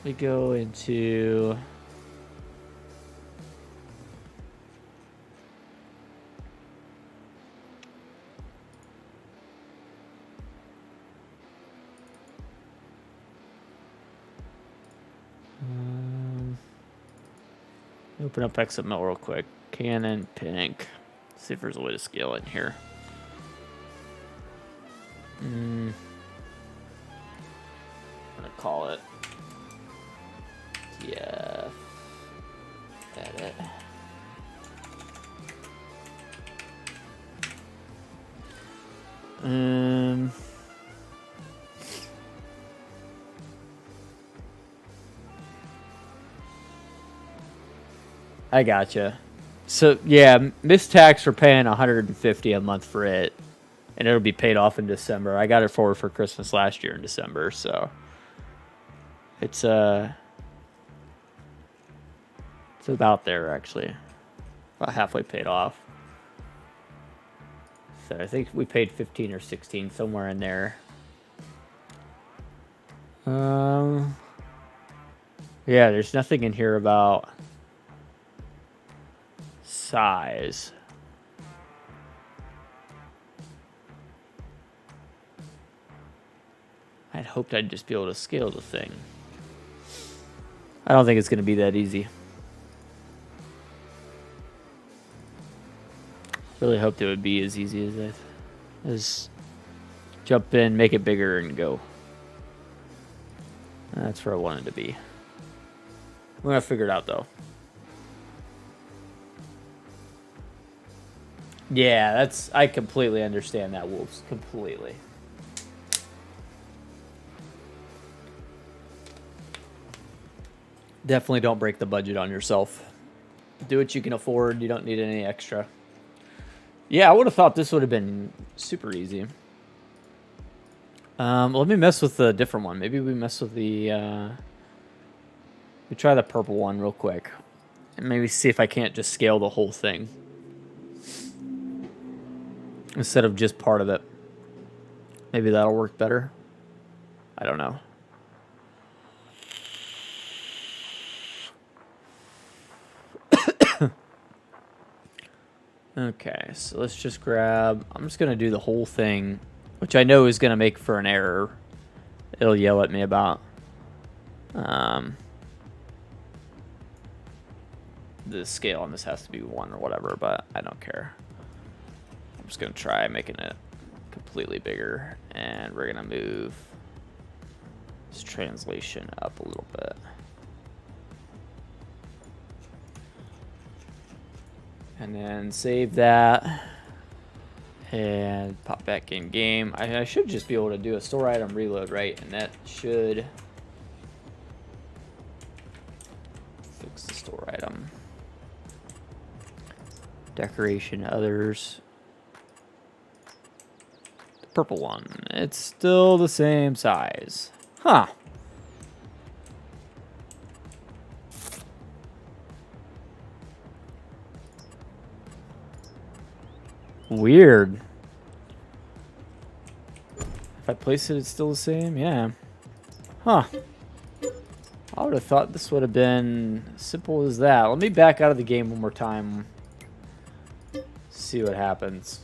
We go into... Open up XML real quick. Canon pink. See if there's a way to scale it in here. I'm gonna call it TF edit. I gotcha. So yeah, missed tax for paying $150 a month for it, and it'll be paid off in December. I got it for Christmas last year in December, so it's about there actually, about halfway paid off. So I think we paid 15 or 16 somewhere in there. Yeah, there's nothing in here about size. I'd hoped I'd just be able to scale the thing. I don't think it's going to be that easy. Really hoped it would be as easy as that. Just jump in, make it bigger, and go. That's where I wanted to be. We're going to figure it out, though. Yeah, I completely understand that, Wolves. Completely. Definitely don't break the budget on yourself. Do what you can afford. You don't need any extra. Yeah, I would have thought this would have been super easy. Let me mess with the different one. Maybe we mess with the... we try the purple one real quick. And maybe see if I can't just scale the whole thing. Instead of just part of it. Maybe that'll work better. I don't know. Okay, so let's just grab... I'm just going to do the whole thing, which I know is going to make for an error. It'll yell at me about. The scale on this has to be 1 or whatever, but I don't care. I'm just going to try making it completely bigger, and we're going to move this translation up a little bit. And then save that and pop back in game. I should just be able to do a store item reload, right? And that should fix the store item. Decoration, others. The purple one, it's still the same size. Huh. Weird. If I place it, it's still the same? Yeah. Huh. I would have thought this would have been simple as that. Let me back out of the game one more time. See what happens.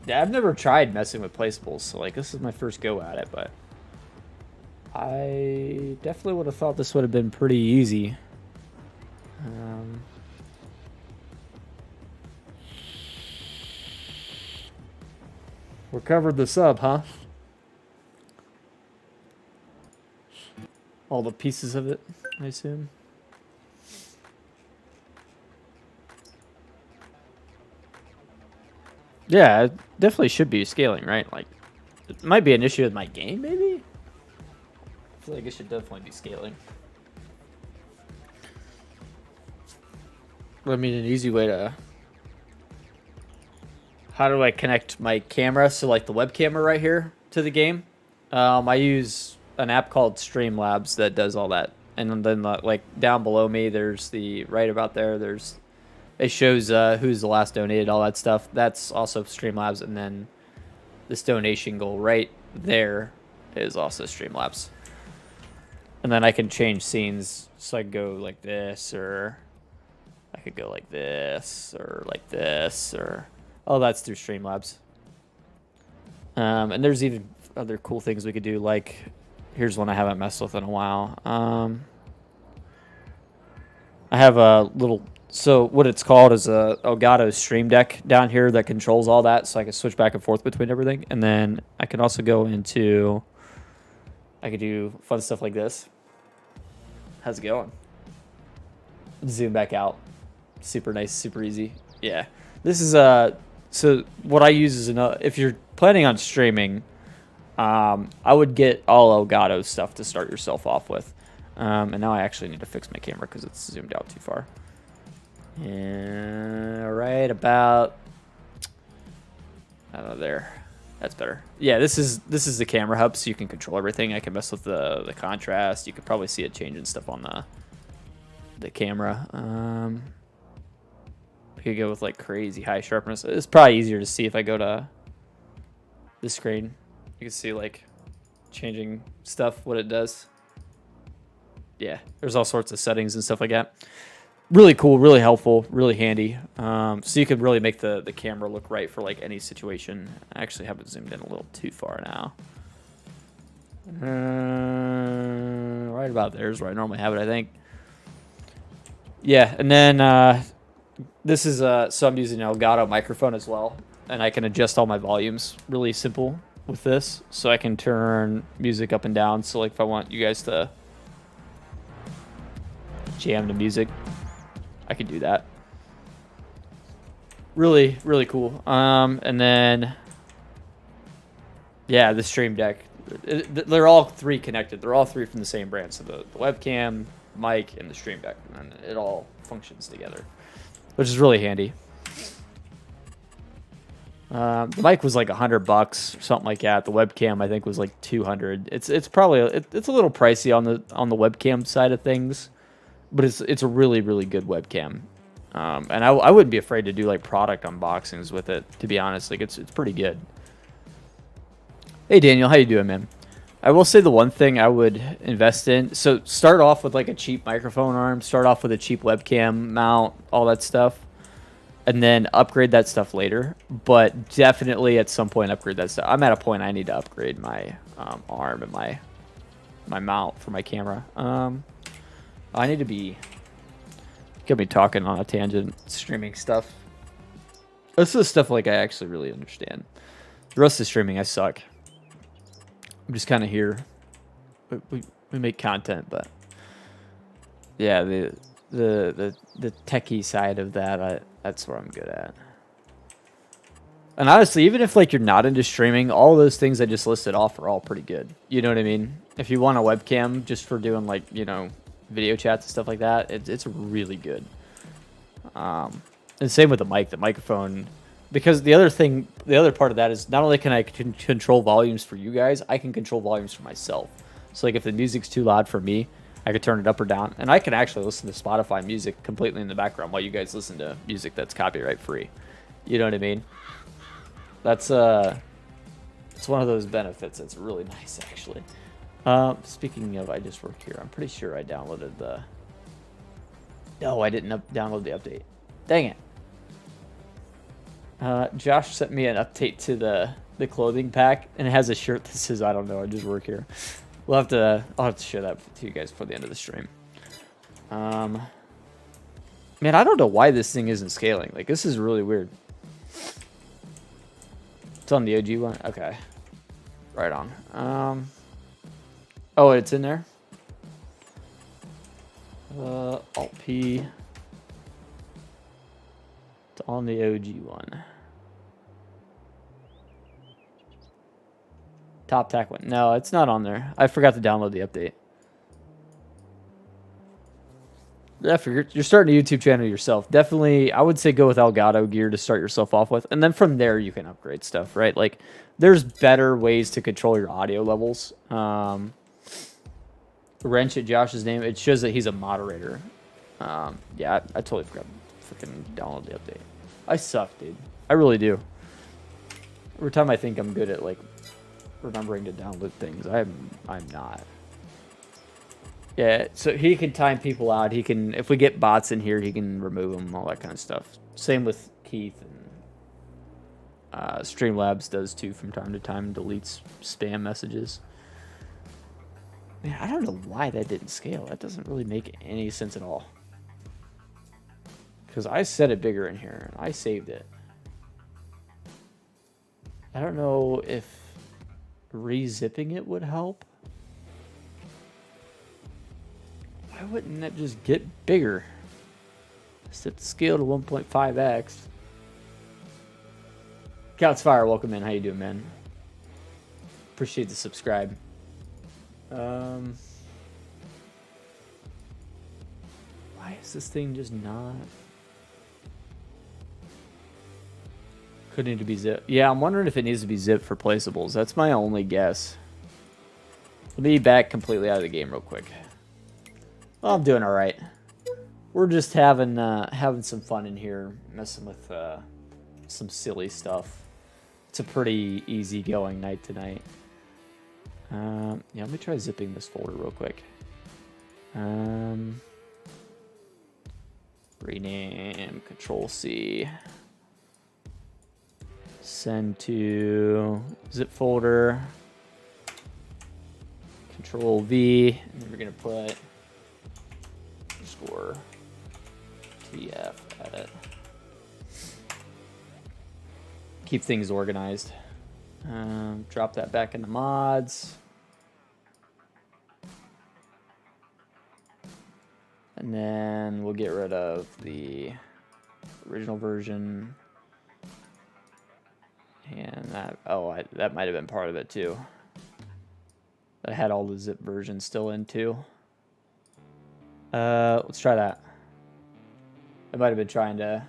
Yeah, I've never tried messing with placeables, so like this is my first go at it, but I definitely would have thought this would have been pretty easy. Recovered the sub, huh? All the pieces of it, I assume. Yeah, it definitely should be scaling, right? Like, it might be an issue with my game, maybe? I feel like it should definitely be scaling. I mean, an easy way to... How do I connect my camera, so like the web camera right here, to the game? I use an app called Streamlabs that does all that. And then like down below me, there's the, right about there, there's, it shows who's the last donated, all that stuff. That's also Streamlabs. And then this donation goal right there is also Streamlabs. And then I can change scenes, so I can go like this, or I could go like this, or like this, or... Oh, that's through Streamlabs. And there's even other cool things we could do, like, here's one I haven't messed with in a while. I have a little, so what it's called is a Elgato Stream Deck down here that controls all that, so I can switch back and forth between everything. And then I can also go into, I could do fun stuff like this. How's it going? Zoom back out. Super nice, super easy. Yeah. This is, so what I use is, if you're planning on streaming, I would get all Elgato stuff to start yourself off with. And now I actually need to fix my camera because it's zoomed out too far. Yeah, right about, I don't know, there. That's better. Yeah, this is the camera hub, so you can control everything. I can mess with the contrast. You could probably see it changing stuff on the camera. I could go with like crazy high sharpness. It's probably easier to see if I go to this screen. You can see like changing stuff, what it does. Yeah, there's all sorts of settings and stuff like that. Really cool, really helpful, really handy. So you could really make the camera look right for like any situation. I actually have it zoomed in a little too far now. Right about there is where I normally have it, I think. Yeah, and then this is so I'm using an Elgato microphone as well, and I can adjust all my volumes really simple with this. So I can turn music up and down. So like if I want you guys to jam to music, I could do that. Really, really cool. And then, yeah, the Stream Deck. They're all three connected. They're all three from the same brand. So the webcam, mic, and the Stream Deck, and it all functions together, which is really handy. The mic was like $100, something like that. The webcam I think was like $200. It's probably it's a little pricey on the webcam side of things, but it's a really, really good webcam. And I wouldn't be afraid to do like product unboxings with it, to be honest. Like it's pretty good. Hey Daniel, how you doing, man? I will say the one thing I would invest in. So start off with like a cheap microphone arm. Start off with a cheap webcam mount, all that stuff, and then upgrade that stuff later. But definitely at some point upgrade that stuff. I'm at a point I need to upgrade my arm and my mount for my camera. I need to be. Get me talking on a tangent, streaming stuff. This is stuff like I actually really understand. The rest of streaming, I suck. I'm just kind of here. We make content, but yeah, the techie side of that, that's where I'm good at. And honestly, even if like you're not into streaming, all those things I just listed off are all pretty good. You know what I mean? If you want a webcam just for doing like, you know, video chats and stuff like that, it's really good. And same with the mic, the microphone, because the other part of that is not only can I control volumes for you guys, I can control volumes for myself. So like if the music's too loud for me, I could turn it up or down, and I can actually listen to Spotify music completely in the background while you guys listen to music that's copyright free. You know what I mean? That's it's one of those benefits that's really nice, actually. Speaking of, I just worked here. I'm pretty sure I downloaded the. No, I didn't download the update. Dang it. Josh sent me an update to the clothing pack, and it has a shirt that says, I don't know, I just work here. I'll have to show that to you guys before the end of the stream. Man, I don't know why this thing isn't scaling. Like, this is really weird. It's on the OG one? Okay. Right on. Oh, it's in there? Alt-P. It's on the OG one. Top tack one. No, it's not on there. I forgot to download the update. Yeah, you're starting a YouTube channel yourself. Definitely, I would say go with Elgato gear to start yourself off with. And then from there, you can upgrade stuff, right? Like, there's better ways to control your audio levels. Wrench at Josh's name, it shows that he's a moderator. Yeah, I totally forgot to freaking download the update. I suck, dude. I really do. Every time I think I'm good at, like, remembering to download things, I'm not. Yeah, so he can time people out. He can, if we get bots in here, he can remove them, all that kind of stuff. Same with Keith, and Streamlabs does too from time to time, deletes spam messages. Man, I don't know why that didn't scale. That doesn't really make any sense at all. Because I set it bigger in here, and I saved it. I don't know if re-zipping it would help. Why wouldn't that just get bigger? Set the scale to 1.5x. Couts Fire, welcome in. How you doing, man? Appreciate the subscribe. Why is this thing just not? Could need to be zipped. Yeah, I'm wondering if it needs to be zipped for placeables. That's my only guess. Let me back completely out of the game real quick. Well, I'm doing all right. We're just having some fun in here, messing with some silly stuff. It's a pretty easy-going night tonight. Yeah, let me try zipping this folder real quick. Rename, Control-C. Send to zip folder. Control-V. And then we're going to put underscore TF edit. Keep things organized. Drop that back into mods. And then we'll get rid of the original version. And that, that might have been part of it too. I had all the zip versions still in too. Let's try that. I might have been trying to.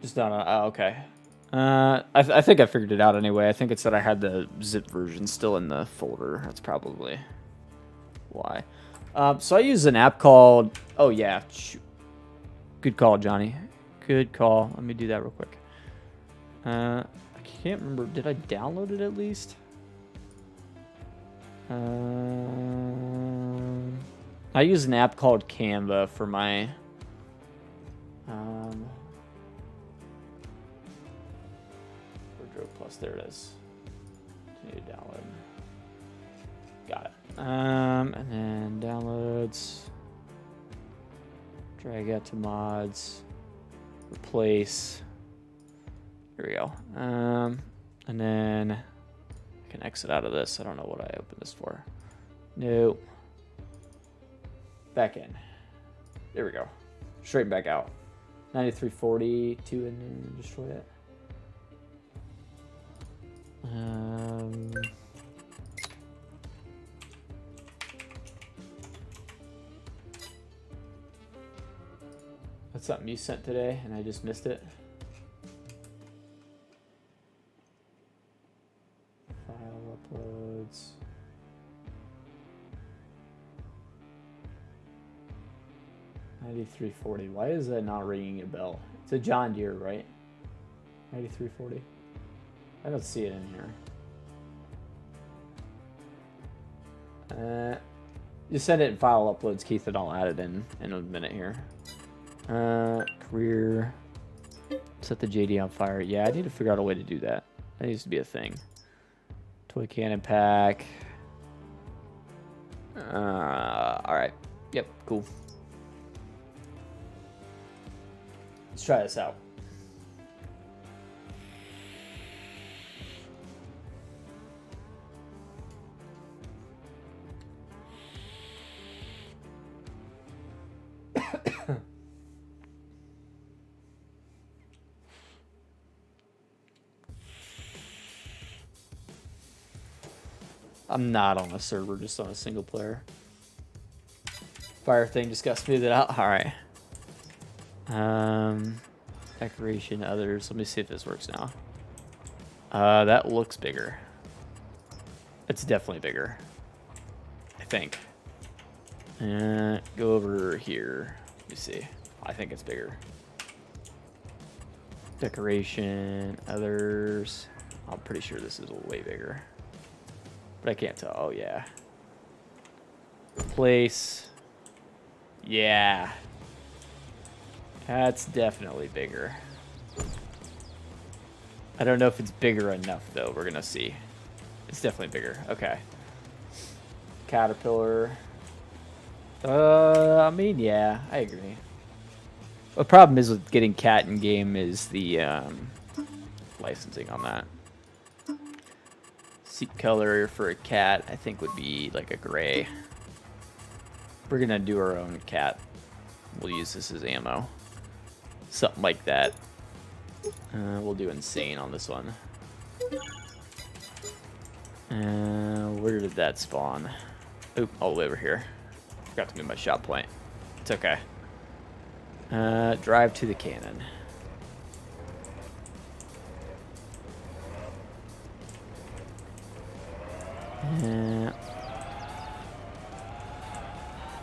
Just not. Oh, okay. I think I figured it out anyway. I think it's that I had the zip version still in the folder. That's probably why. So I use an app called. Oh yeah. Shoot. Good call, Johnny. Good call. Let me do that real quick. I can't remember. Did I download it at least? I use an app called Canva for my Wardrobe Plus. There it is. Continue to download. Got it. And then downloads. Drag out to mods. Replace. Here we go. And then I can exit out of this. I don't know what I opened this for. Nope. Back in. There we go. Straighten back out. 9342 and then destroy it. That's something you sent today and I just missed it. File uploads. $93.40. Why is that not ringing a bell? It's a John Deere, right? $93.40. I don't see it in here. You send it in file uploads, Keith, and I'll add it in a minute here. Career. Set the JD on fire. Yeah, I need to figure out a way to do that. That needs to be a thing. Toy cannon pack. Alright. Yep, cool. Let's try this out. I'm not on a server, just on a single player. Fire thing just got smoothed out. All right. Decoration, others. Let me see if this works now. That looks bigger. It's definitely bigger. I think. Go over here. Let me see. I think it's bigger. Decoration, others. I'm pretty sure this is way bigger. But I can't tell. Oh, yeah. Replace. Yeah. That's definitely bigger. I don't know if it's bigger enough, though. We're going to see. It's definitely bigger. Okay. Caterpillar. I mean, yeah, I agree. The problem is with getting cat in game is the licensing on that. Seat color for a cat, I think, would be like a gray. We're gonna do our own cat. We'll use this as ammo. Something like that. We'll do insane on this one. Where did that spawn? Oop, all the way over here. Forgot to move my shot point. It's okay. Drive to the cannon.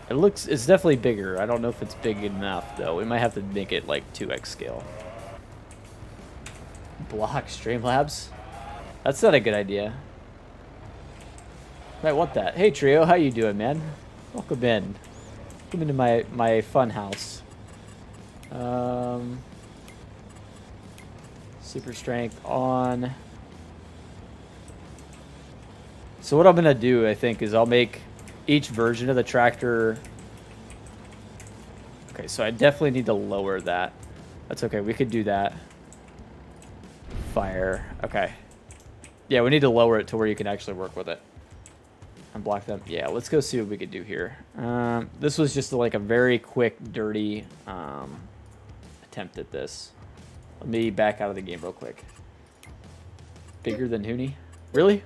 It's definitely bigger. I don't know if it's big enough, though. We might have to make it like 2x scale. Block Streamlabs? That's not a good idea. Might want that. Hey, Trio, how you doing, man? Welcome in. Welcome into my fun house. Super strength on. So what I'm gonna do, I think, is I'll make each version of the tractor. Okay, so I definitely need to lower that. That's okay, we could do that. Fire, okay. Yeah, we need to lower it to where you can actually work with it. Unblock them. Yeah, let's go see what we could do here. This was just like a very quick, dirty attempt at this. Let me back out of the game real quick. Bigger than Hoonie? Really?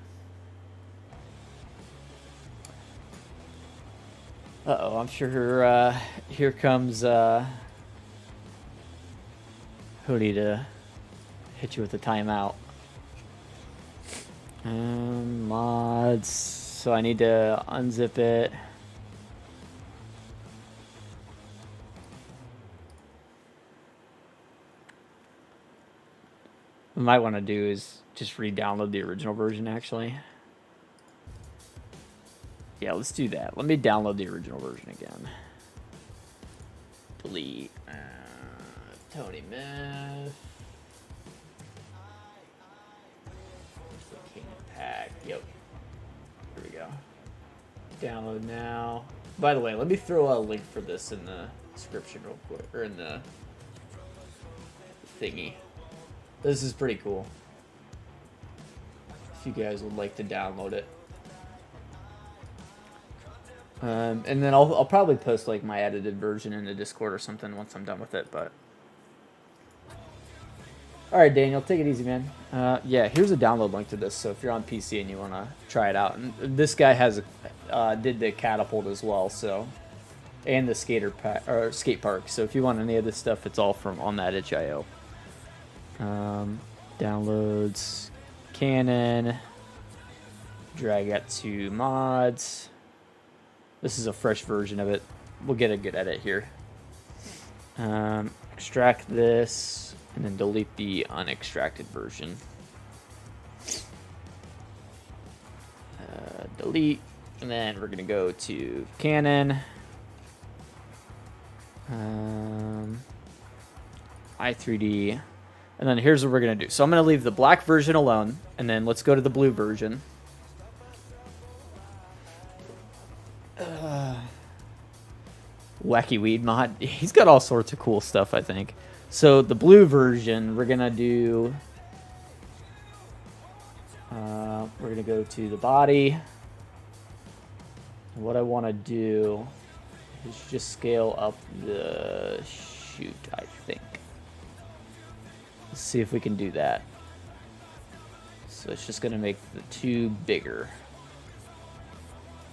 Uh-oh, I'm sure here comes Hoonie to hit you with a timeout. Mods. So I need to unzip it. What I might want to do is just re-download the original version, actually. Yeah, let's do that. Let me download the original version again. Delete. Tony Myth. Pack. Yep. Here we go. Download now. By the way, let me throw a link for this in the description real quick, or in the thingy. This is pretty cool. If you guys would like to download it. And then I'll probably post like my edited version in the Discord or something once I'm done with it, but all right, Daniel, take it easy, man. Yeah, here's a download link to this. So if you're on PC and you want to try it out, and this guy has did the catapult as well, so and the skate park. So if you want any of this stuff, it's all from on that itch.io. Downloads, Canon, drag that to mods. This is a fresh version of it. We'll get a good edit here. Extract this. And then delete the unextracted version. Delete. And then we're going to go to Canon. i3D. And then here's what we're going to do. So I'm going to leave the black version alone. And then let's go to the blue version. Wacky Weed mod. He's got all sorts of cool stuff, I think. So the blue version, we're gonna do. We're gonna go to the body. What I want to do is just scale up the shoot. I think. Let's see if we can do that. So it's just gonna make the two bigger.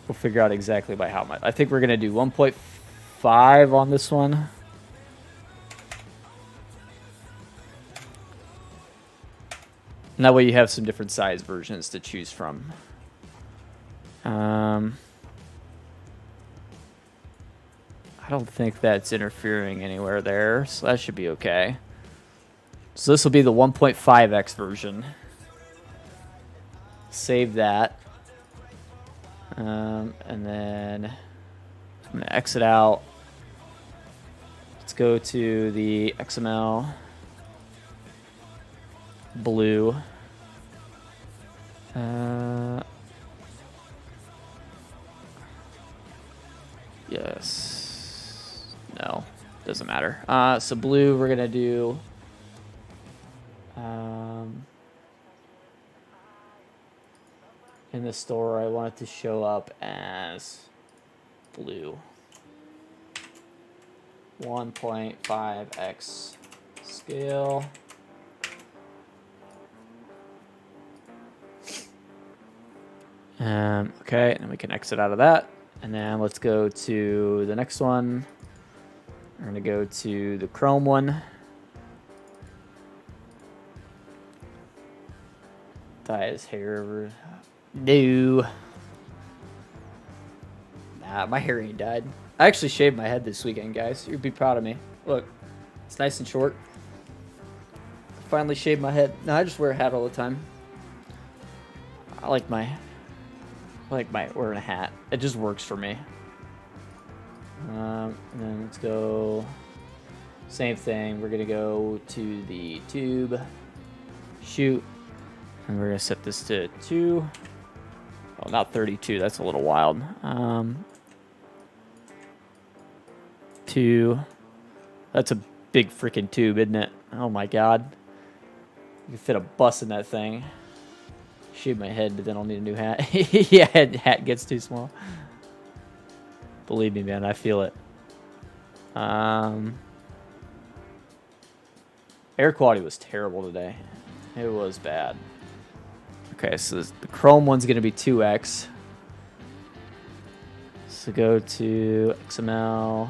We'll figure out exactly by how much. I think we're gonna do 1.5 on this one. And that way you have some different size versions to choose from. I don't think that's interfering anywhere there, so that should be okay. So this will be the 1.5x version. Save that. And then I'm going to exit out. Let's go to the XML. Blue. Yes. Doesn't matter. So blue, we're gonna do. In the store, I want it to show up as blue. 1.5x scale. Okay, and we can exit out of that. And then let's go to the next one. We're gonna go to the Chrome one. Dye his hair. No. Nah, my hair ain't dyed. I actually shaved my head this weekend, guys. You'd be proud of me. Look, it's nice and short. Finally shaved my head. No, I just wear a hat all the time. I like my wearing a hat. It just works for me. And then let's go. Same thing. We're gonna go to the tube. Shoot. And we're gonna set this to 2. Oh, not 32. That's a little wild. 2. That's a big freaking tube, isn't it? Oh my god. You can fit a bus in that thing. Shave my head, but then I'll need a new hat. Yeah, hat gets too small. Believe me, man, I feel it. Air quality was terrible today. It was bad. Okay, so the Chrome one's going to be 2x. So go to XML,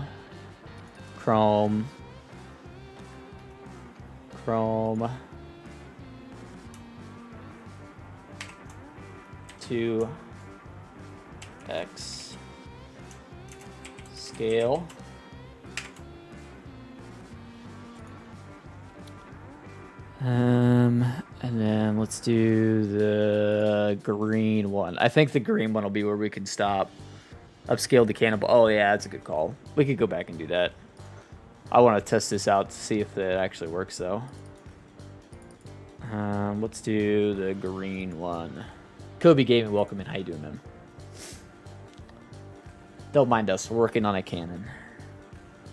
Chrome, 2x scale. And then let's do the green one. I think the green one will be where we can stop. Upscale the cannibal. Oh yeah, that's a good call. We could go back and do that. I want to test this out to see if it actually works though. Let's do the green one. Kobe Gaming, welcome in. How you doing, man? Don't mind us. We're working on a Canon.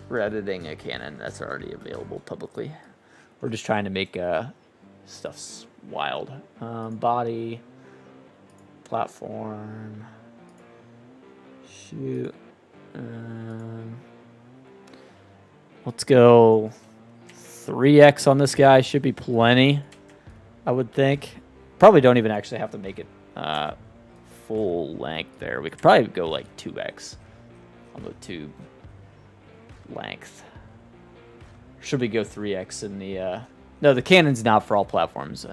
We're editing a Canon that's already available publicly. We're just trying to make stuff's wild. Body, platform, shoot. Let's go 3x on this guy. Should be plenty, I would think. Probably don't even actually have to make it full length there. We could probably go like 2x on the tube length. Should we go 3x in the... No, the Canon's not for all platforms,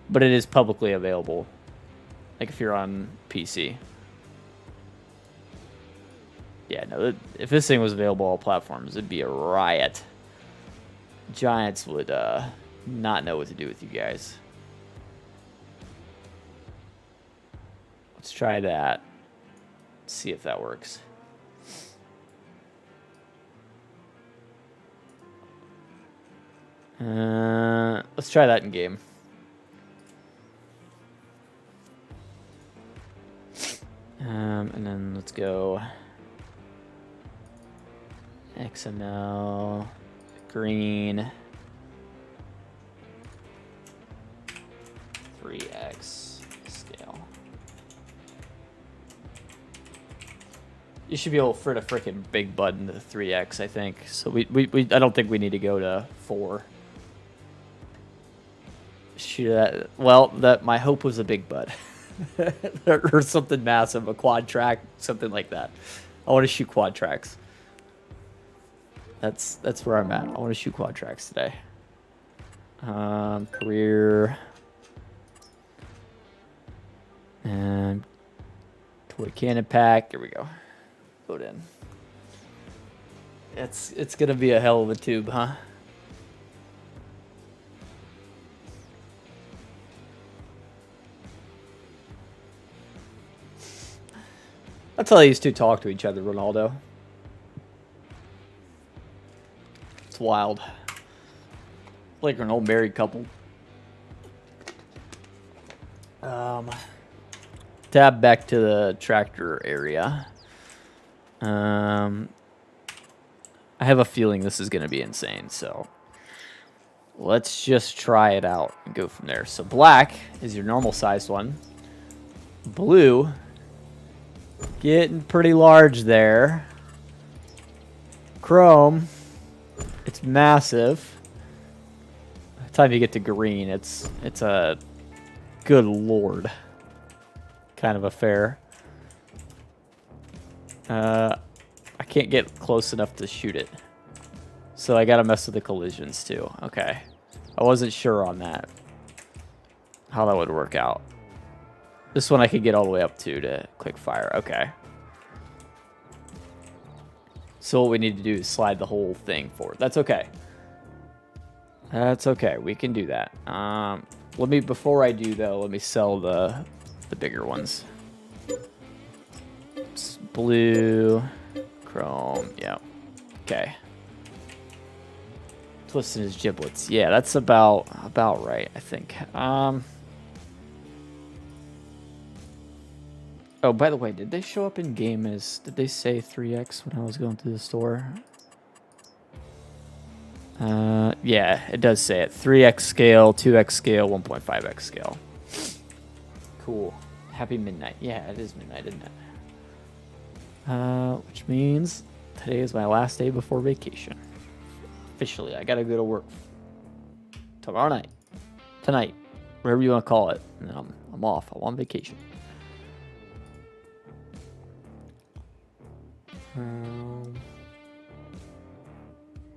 but it is publicly available. Like if you're on PC. Yeah, no, if this thing was available on all platforms, it'd be a riot. Giants would not know what to do with you guys. Let's try that. See if that works. Let's try that in game. And then let's go XML, green, 3x scale. You should be able to fit a freaking big button to 3x, I think. So I don't think we need to go to 4. Shoot that. Well, my hope was a big butt. Or something massive, a quad track, something like that. I want to shoot quad tracks. That's where I'm at. I want to shoot quad tracks today. Career. And toy cannon pack. Here we go. Load in. It's gonna be a hell of a tube, huh? That's how these two talk to each other, Ronaldo. It's wild. Like an old married couple. Tab back to the tractor area. I have a feeling this is going to be insane, so let's just try it out and go from there. So black is your normal sized one. Blue, getting pretty large there. Chrome, it's massive. By the time you get to green, it's a good lord kind of affair. I can't get close enough to shoot it. So I gotta mess with the collisions too. Okay. I wasn't sure on that. How that would work out. This one I could get all the way up to quick fire. Okay. So what we need to do is slide the whole thing forward. That's okay. That's okay. We can do that. Before I do though, let me sell the bigger ones. It's blue, chrome, yeah. Okay. Twisting his giblets. Yeah, that's about right, I think. Oh, by the way, did they show up in game as... Did they say 3x when I was going through the store? Yeah, it does say it. 3x scale, 2x scale, 1.5x scale. Cool. Happy midnight. Yeah, it is midnight, isn't it? Which means today is my last day before vacation. Officially, I gotta go to work tomorrow night, tonight, whatever you want to call it. And then I'm off. I'm on vacation.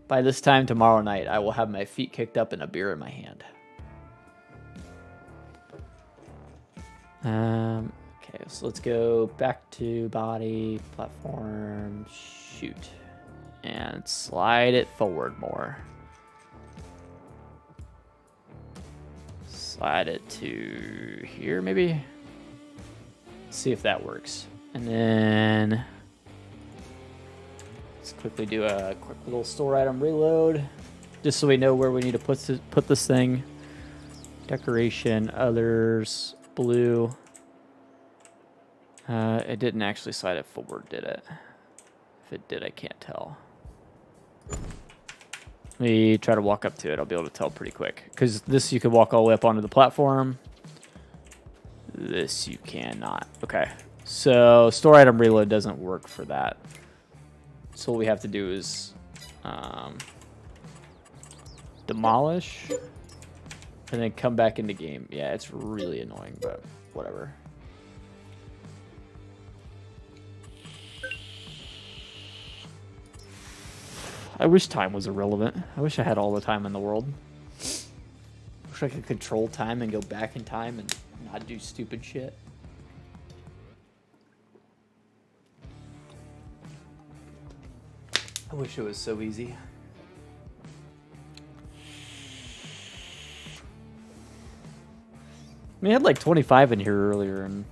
By this time tomorrow night, I will have my feet kicked up and a beer in my hand. Okay, so let's go back to body, platform, shoot. And slide it forward more. Slide it to here, maybe? See if that works. And then let's quickly do a quick little store item reload, just so we know where we need to put this thing. Decoration, others, blue. It didn't actually slide it forward, did it? If it did, I can't tell. Let me try to walk up to it. I'll be able to tell pretty quick. Because this you can walk all the way up onto the platform. This you cannot. Okay. So store item reload doesn't work for that. So what we have to do is demolish and then come back into game. Yeah, it's really annoying, but whatever. I wish time was irrelevant. I wish I had all the time in the world. Wish I could control time and go back in time and not do stupid shit. I wish it was so easy. I mean, I had like 25 in here earlier, and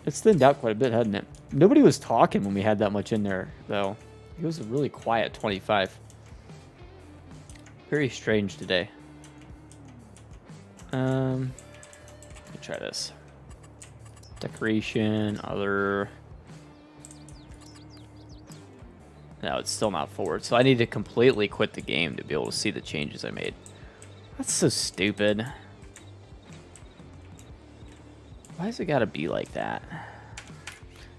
it's thinned out quite a bit, hadn't it? Nobody was talking when we had that much in there, though. It was a really quiet 25. Very strange today. Let me try this. Decoration, other. No, it's still not forward. So I need to completely quit the game to be able to see the changes I made. That's so stupid. Why has it got to be like that?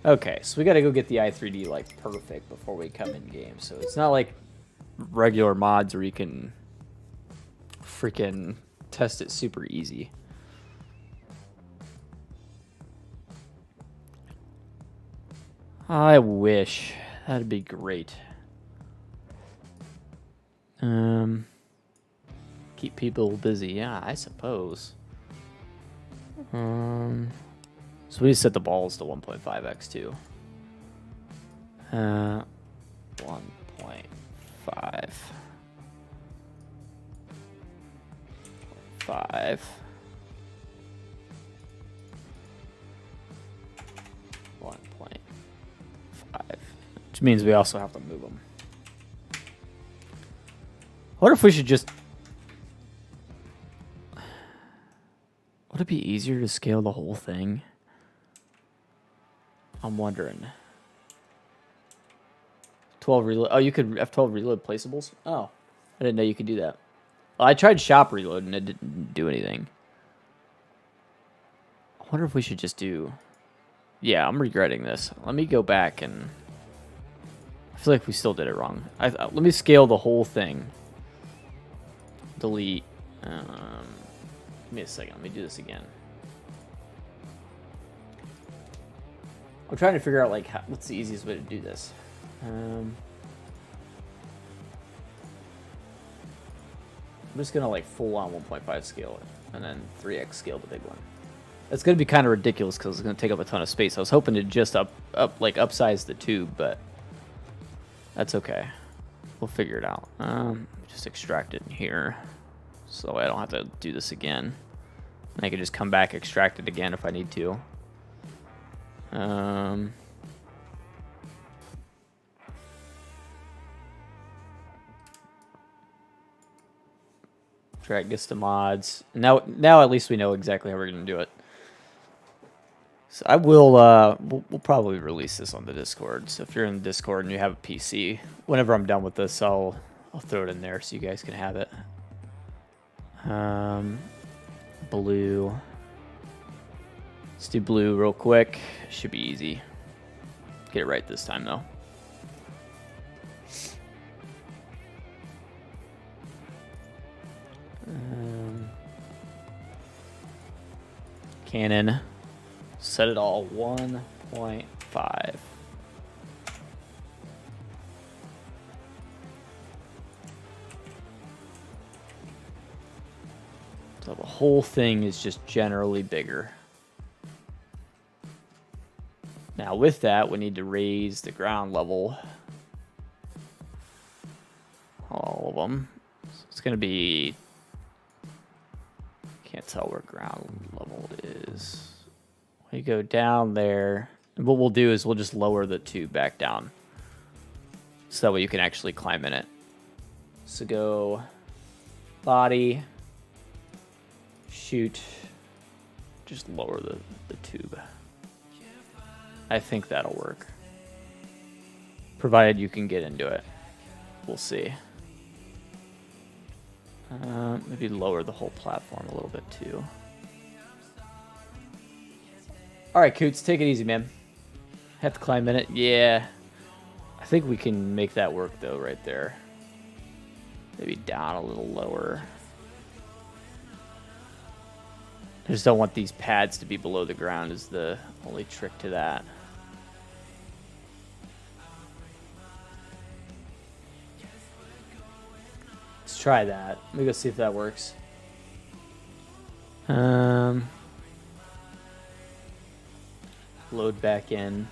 Okay, so we got to go get the i3D like perfect before we come in game. So it's not like regular mods where you can freaking test it super easy. I wish. That'd be great. Keep people busy. Yeah, I suppose. So we set the balls to 1.5x too. 1.5. 5. 1.5. Which means we also have to move them. I wonder if we should just... Would it be easier to scale the whole thing? I'm wondering. F12 reload. Oh, you could F12 reload placeables? Oh, I didn't know you could do that. Well, I tried shop reload and it didn't do anything. I wonder if we should just do... Yeah, I'm regretting this. Let me go back and... I feel like we still did it wrong. Let me scale the whole thing. Delete. Give me a second. Let me do this again. I'm trying to figure out like what's the easiest way to do this. I'm just gonna like full on 1.5 scale it, and then 3x scale the big one. It's gonna be kind of ridiculous because it's gonna take up a ton of space. I was hoping to just upsize the tube, but that's okay. We'll figure it out. Just extract it in here, so I don't have to do this again. I can just come back, extract it again if I need to. Drag this to mods. Now at least we know exactly how we're gonna do it. So I will. We'll probably release this on the Discord. So if you're in the Discord and you have a PC, whenever I'm done with this, I'll throw it in there so you guys can have it. Blue. Let's do blue real quick. Should be easy. Get it right this time though. Canon. Set it all 1.5. So the whole thing is just generally bigger. Now with that, we need to raise the ground level. All of them. So it's going to be... Can't tell where ground level is. We go down there. And what we'll do is we'll just lower the tube back down. So that way you can actually climb in it. So go body, shoot, just lower the tube. I think that'll work. Provided you can get into it. We'll see. Maybe lower the whole platform a little bit too. Alright, Coots, take it easy, man. Have to climb in it? Yeah. I think we can make that work though, right there. Maybe down a little lower. I just don't want these pads to be below the ground is the only trick to that. Let's try that. Let me go see if that works. Load back in.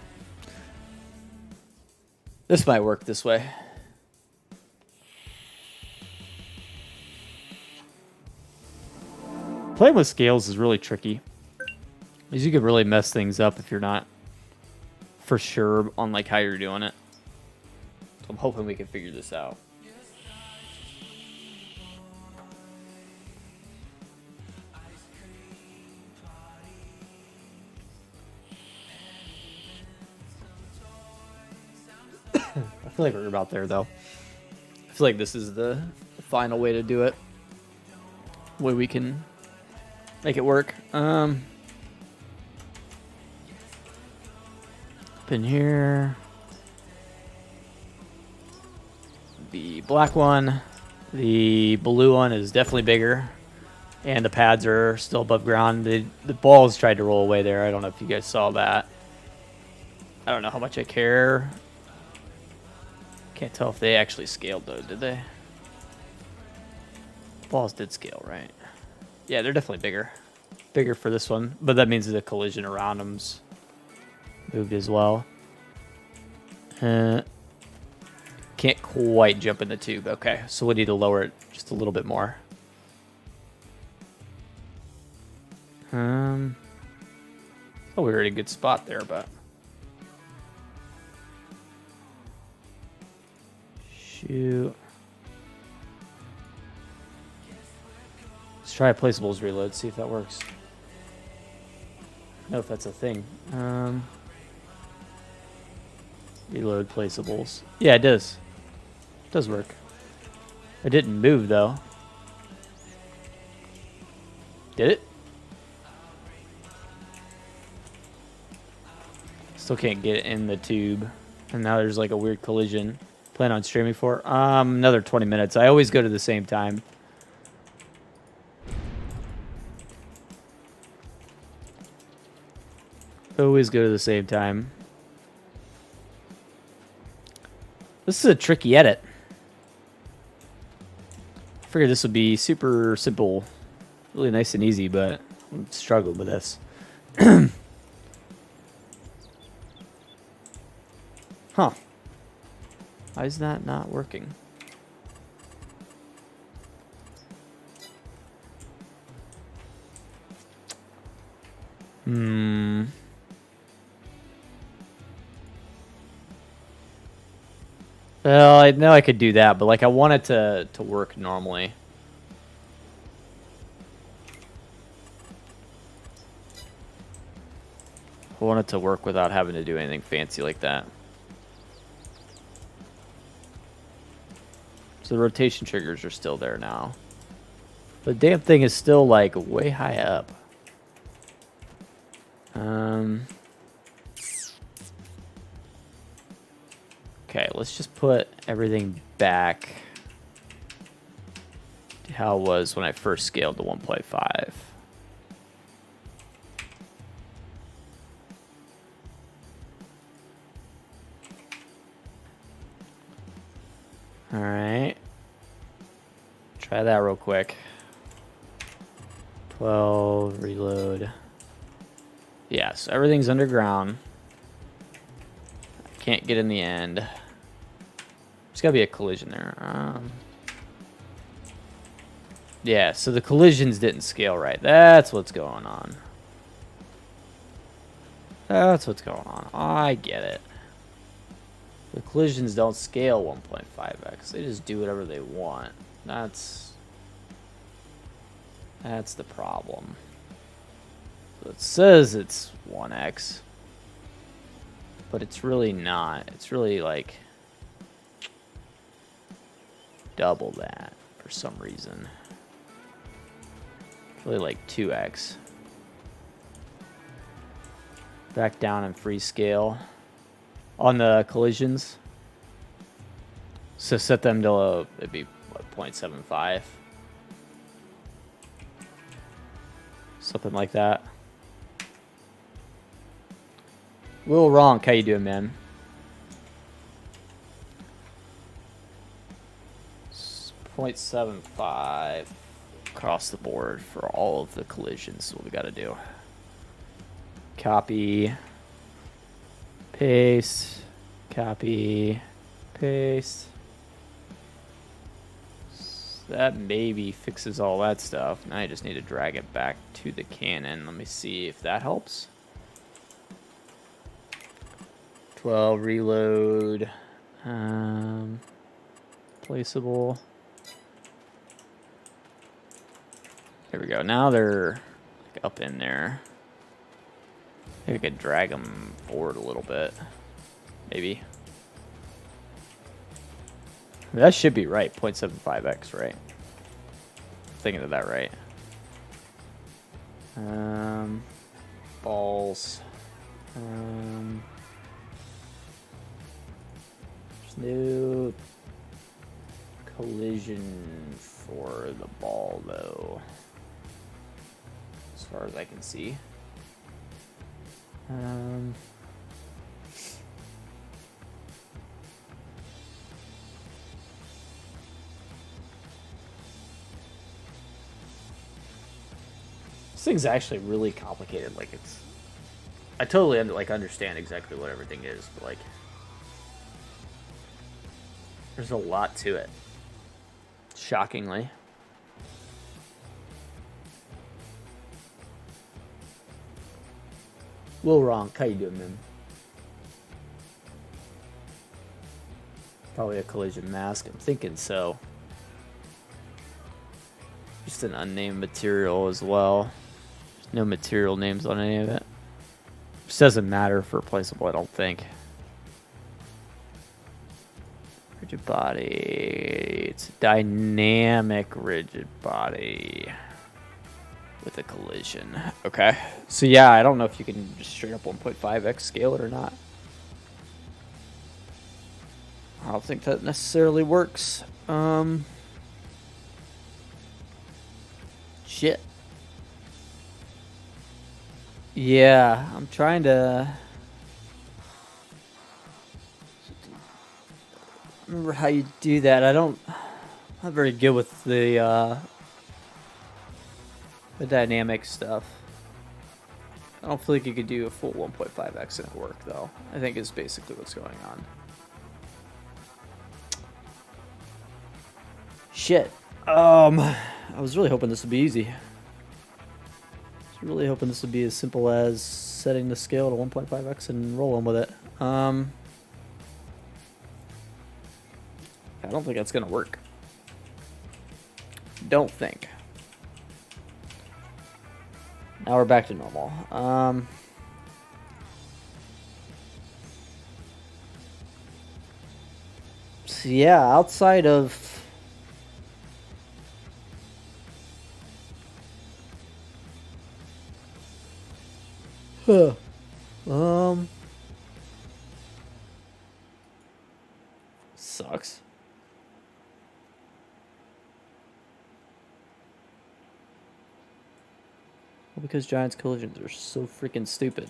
This might work this way. Playing with scales is really tricky, because you could really mess things up if you're not for sure on like how you're doing it. So I'm hoping we can figure this out. I feel like we're about there though. I feel like this is the final way to do it. Way we can make it work. Up in here. The black one. The blue one is definitely bigger. And the pads are still above ground. The balls tried to roll away there. I don't know if you guys saw that. I don't know how much I care. Can't tell if they actually scaled though, did they? Balls did scale, right? Yeah, they're definitely bigger. Bigger for this one, but that means the collision around them's moved as well. Can't quite jump in the tube. Okay, so we need to lower it just a little bit more. Oh, we were in a good spot there, but shoot. Let's try a placeables reload, see if that works. I don't know if that's a thing. Reload placeables. Yeah, it does. It does work. It didn't move though. Did it? Still can't get it in the tube. And now there's like a weird collision. Plan on streaming for? Another 20 minutes. I always go to the same time. Always go to the same time. This is a tricky edit. I figured this would be super simple. Really nice and easy, but I'm struggling with this. Huh. Why is that not working? Well, I know I could do that, but like I want it to work normally. I want it to work without having to do anything fancy like that. So the rotation triggers are still there now. The damn thing is still like way high up. Okay, let's just put everything back to how it was when I first scaled to 1.5. All right. Try that real quick. 12, reload. Yeah, so everything's underground. I can't get in the end. There's gotta be a collision there. Yeah, so the collisions didn't scale right. That's what's going on. That's what's going on. I get it. The collisions don't scale 1.5x. They just do whatever they want. That's the problem. So it says it's 1x, but it's really not. It's really like double that for some reason. It's really like 2x. Back down and free scale on the collisions. So set them to it'd be what, 0.75. Something like that. Will Ronk, how you doing, man? 0.75 across the board for all of the collisions. What we got to do. Copy, paste, copy, paste. That maybe fixes all that stuff. Now I just need to drag it back to the cannon. Let me see if that helps. 12, reload, placeable. There we go. Now they're like up in there. Maybe we could drag them forward a little bit. Maybe. That should be right. 0.75x, right? Thinking of that right. Balls. There's no collision for the ball, though. As far as I can see. This thing's actually really complicated. Like it's, I totally understand exactly what everything is, but like, there's a lot to it. Shockingly. Will Ronk, how you doing, man? Probably a collision mask. I'm thinking so. Just an unnamed material as well. There's no material names on any of it. Which doesn't matter for placeable, I don't think. Rigid body. It's a dynamic rigid body with a collision. Okay. So yeah, I don't know if you can just straight up 1.5x scale it or not. I don't think that necessarily works. Shit. Yeah, I'm trying to remember how you do that. I'm not very good with the dynamic stuff. I don't feel like you could do a full 1.5x and it work though. I think is basically what's going on. Shit. I was really hoping this would be easy. I was really hoping this would be as simple as setting the scale to 1.5x and rolling with it. I don't think that's gonna work. Don't think. Now we're back to normal. So yeah, outside of sucks. Well, because Giants collisions are so freaking stupid.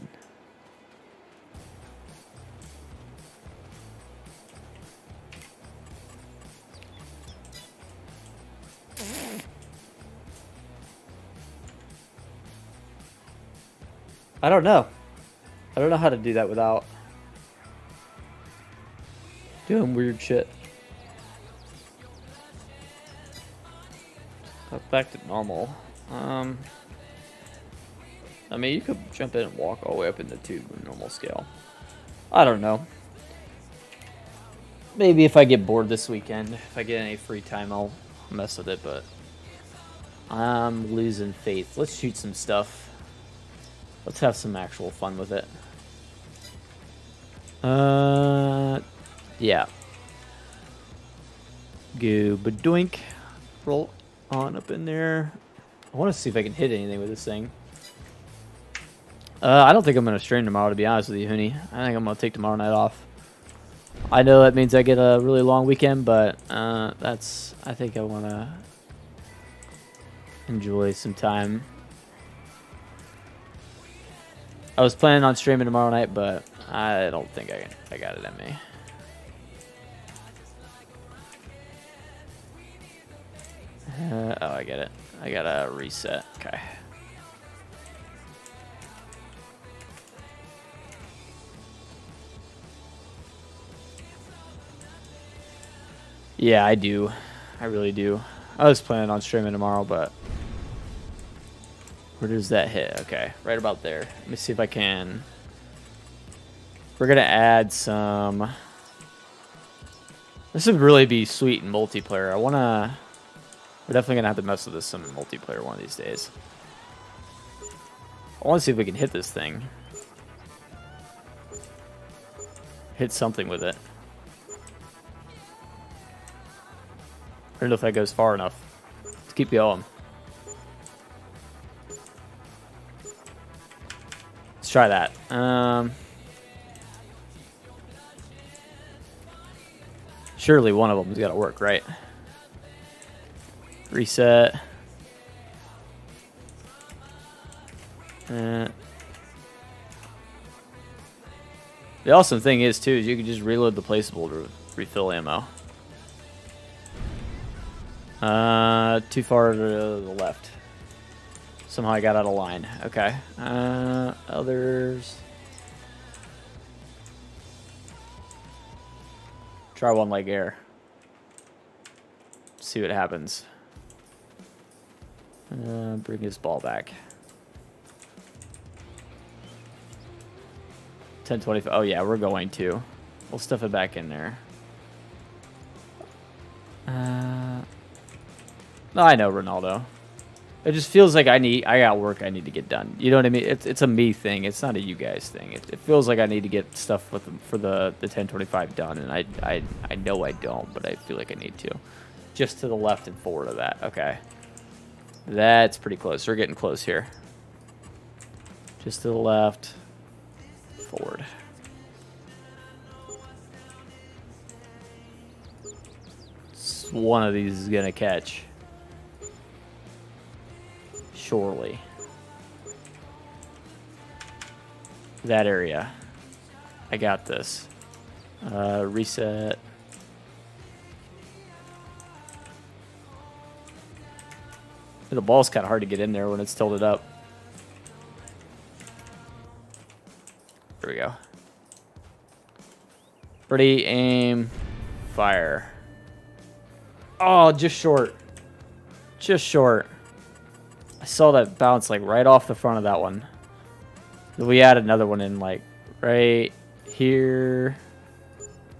I don't know. I don't know how to do that without doing weird shit. Back to normal. I mean, you could jump in and walk all the way up in the tube with normal scale. I don't know. Maybe if I get bored this weekend, if I get any free time, I'll mess with it, but I'm losing faith. Let's shoot some stuff. Let's have some actual fun with it. Yeah. Go badoink. Roll on up in there. I want to see if I can hit anything with this thing. I don't think I'm going to stream tomorrow, to be honest with you, Hooney. I think I'm going to take tomorrow night off. I know that means I get a really long weekend, but I think I want to enjoy some time. I was planning on streaming tomorrow night, but I don't think I got it in me. Oh, I get it. I gotta reset. Okay. Yeah, I do. I really do. I was planning on streaming tomorrow, but where does that hit? Okay, right about there. Let me see if I can. We're gonna add some. This would really be sweet in multiplayer. We're definitely gonna have to mess with this some in multiplayer one of these days. I want to see if we can hit this thing. Hit something with it. I don't know if that goes far enough. Let's keep going. Let's try that. Surely one of them's got to work, right? Reset. The awesome thing is, too, is you can just reload the placeable to refill ammo. Too far to the left. Somehow I got out of line. Okay. Others. Try one leg air. See what happens. Bring his ball back. 1025. Oh yeah, we're going to. We'll stuff it back in there. No, I know Ronaldo. It just feels like I got work I need to get done. You know what I mean? It's a me thing. It's not a you guys thing. It feels like I need to get stuff with for the 1025 done, and I know I don't, but I feel like I need to. Just to the left and forward of that. Okay. That's pretty close. We're getting close here. Just to the left, forward. One of these is gonna catch. Surely. That area. I got this. Reset. The ball's kind of hard to get in there when it's tilted up. There we go. Ready, aim, fire. Oh, just short. Just short. I saw that bounce like right off the front of that one. We add another one in like right here,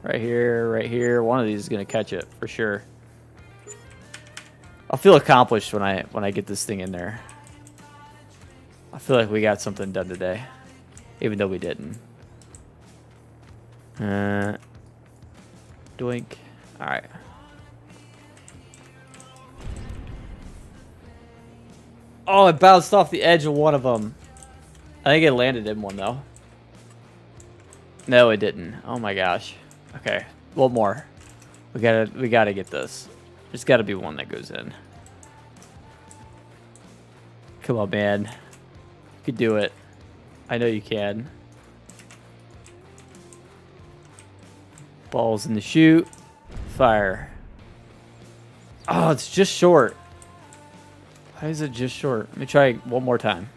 right here, right here. One of these is gonna catch it for sure. I'll feel accomplished when I get this thing in there. I feel like we got something done today, even though we didn't. Doink. All right. Oh, it bounced off the edge of one of them. I think it landed in one though. No, it didn't. Oh my gosh. Okay, one more. We gotta get this. There's gotta be one that goes in. Come on, man. You can do it. I know you can. Balls in the chute. Fire. Oh, it's just short. Why is it just short? Let me try one more time.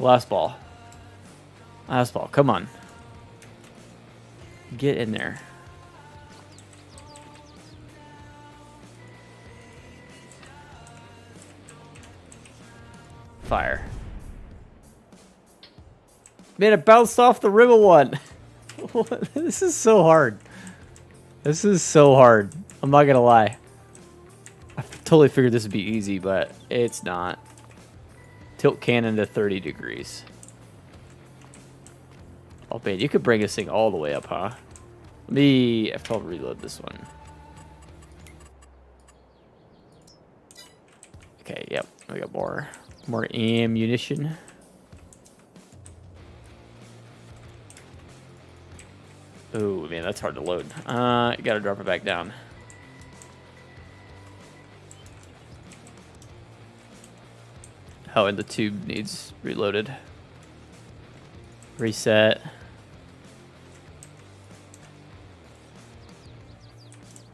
Last ball. Last ball. Come on. Get in there. Fire. Man, it bounced off the rim of one. This is so hard. This is so hard. I'm not gonna lie. I totally figured this would be easy, but it's not. Tilt cannon to 30 degrees. Oh man, you could bring this thing all the way up, huh? Let me... I've told reload this one. Okay, yep. We got more ammunition. Oh man, that's hard to load. You gotta drop it back down. Oh, and the tube needs reloaded. Reset.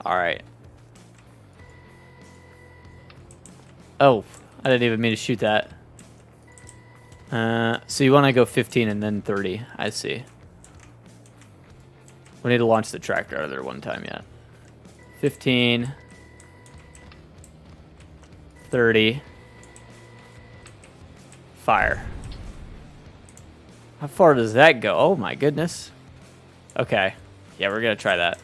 All right. Oh, I didn't even mean to shoot that. So you want to go 15 and then 30. I see. We need to launch the tractor out of there one time yet. 15. 30. Fire. How far does that go? Oh my goodness. Okay. Yeah, we're gonna try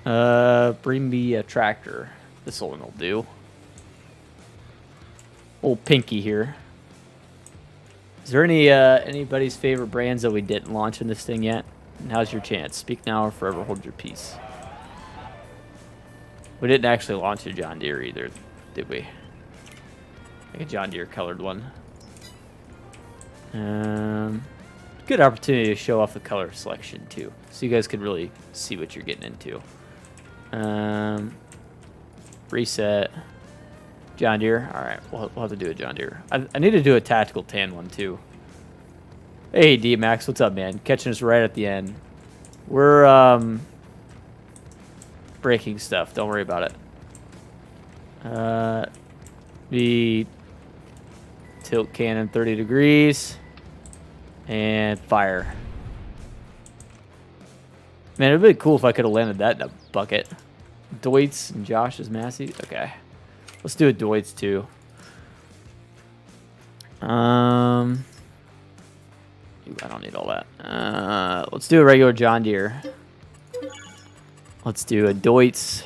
that. Bring me a tractor. This one will do. Old Pinky here. Is there any anybody's favorite brands that we didn't launch in this thing yet? Now's your chance. Speak now or forever hold your peace. We didn't actually launch a John Deere either, did we? Like a John Deere colored one. Good opportunity to show off the color selection too, so you guys can really see what you're getting into. Reset. John Deere. All right, we'll have to do a John Deere. I need to do a tactical tan one too. Hey D-Max, what's up, man? Catching us right at the end. We're breaking stuff. Don't worry about it. The tilt cannon 30 degrees and fire. Man, it'd be cool if I could have landed that in a bucket. Deutz and Josh is Massey. Okay, let's do a Deutz too. I don't need all that. Let's do a regular John Deere. Let's do a Deutz.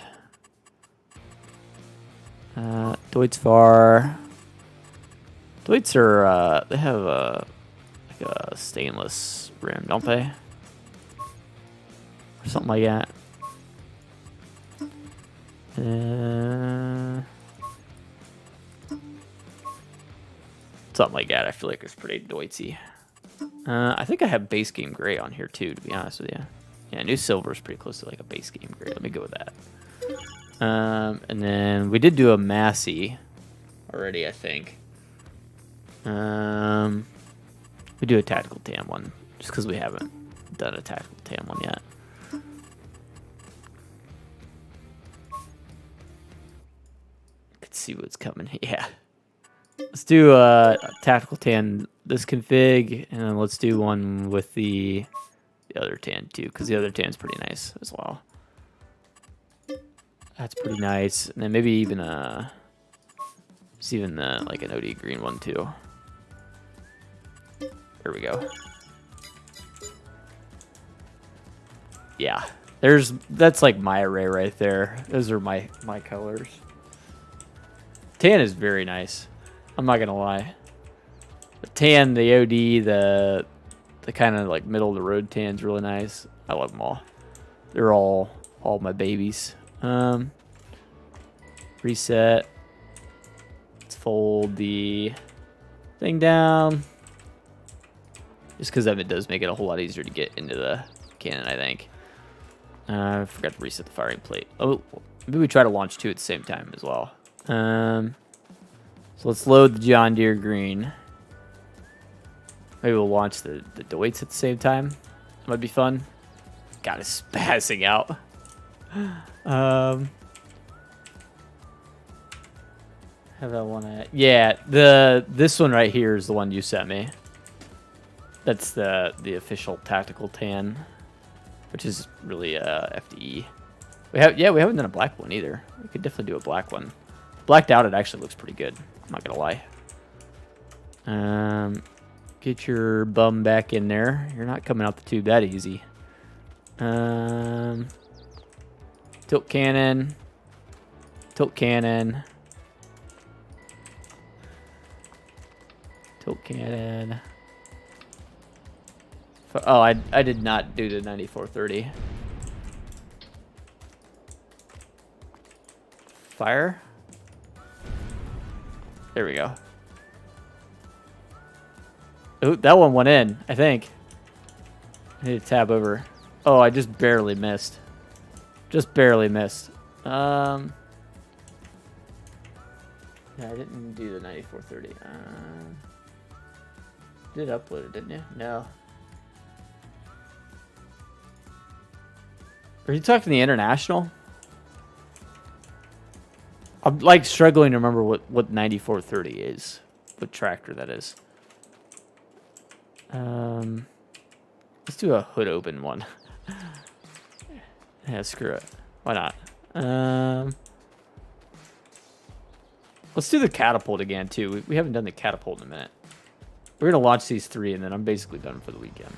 Deutz var Deutz are, they have like a stainless rim, don't they? Or something like that. Something like that. I feel like it's pretty Deutzy. I think I have base game gray on here too, to be honest with you. Yeah, new silver is pretty close to like a base game gray. Let me go with that. And then we did do a Massey already, I think. We do a tactical tan one just because we haven't done a tactical tan one yet. Could see what's coming. Yeah. Let's do a tactical tan this config, and then let's do one with the other tan too, because the other tan's pretty nice as well. That's pretty nice, and then maybe even it's even like an OD green one too. There we go. Yeah, that's like my array right there. Those are my colors. Tan is very nice. I'm not gonna lie. The tan, the OD, the kind of like middle of the road tan's really nice. I love them all. They're all my babies. Reset. Let's fold the thing down. Just because it does make it a whole lot easier to get into the cannon, I think. I forgot to reset the firing plate. Oh, maybe we try to launch two at the same time as well. So let's load the John Deere green. Maybe we'll launch the Deutz at the same time. That might be fun. God, it's spazzing out. Have that one at... Yeah, this one right here is the one you sent me. That's the official tactical tan, which is really FDE. We haven't done a black one either. We could definitely do a black one. Blacked out, it actually looks pretty good. I'm not gonna lie. Get your bum back in there. You're not coming out the tube that easy. Tilt cannon. Tilt cannon. Tilt cannon. Oh, I did not do the 9430. Fire. There we go. Oh, that one went in, I think. I need to tab over. Oh, I just barely missed. Just barely missed. Yeah, I didn't do the 9430. Did upload it, didn't you? No. Are you talking the international? I'm like struggling to remember what 9430 is. What tractor that is. Let's do a hood open one. Yeah, screw it. Why not? Let's do the catapult again too. We haven't done the catapult in a minute. We're gonna launch these three and then I'm basically done for the weekend.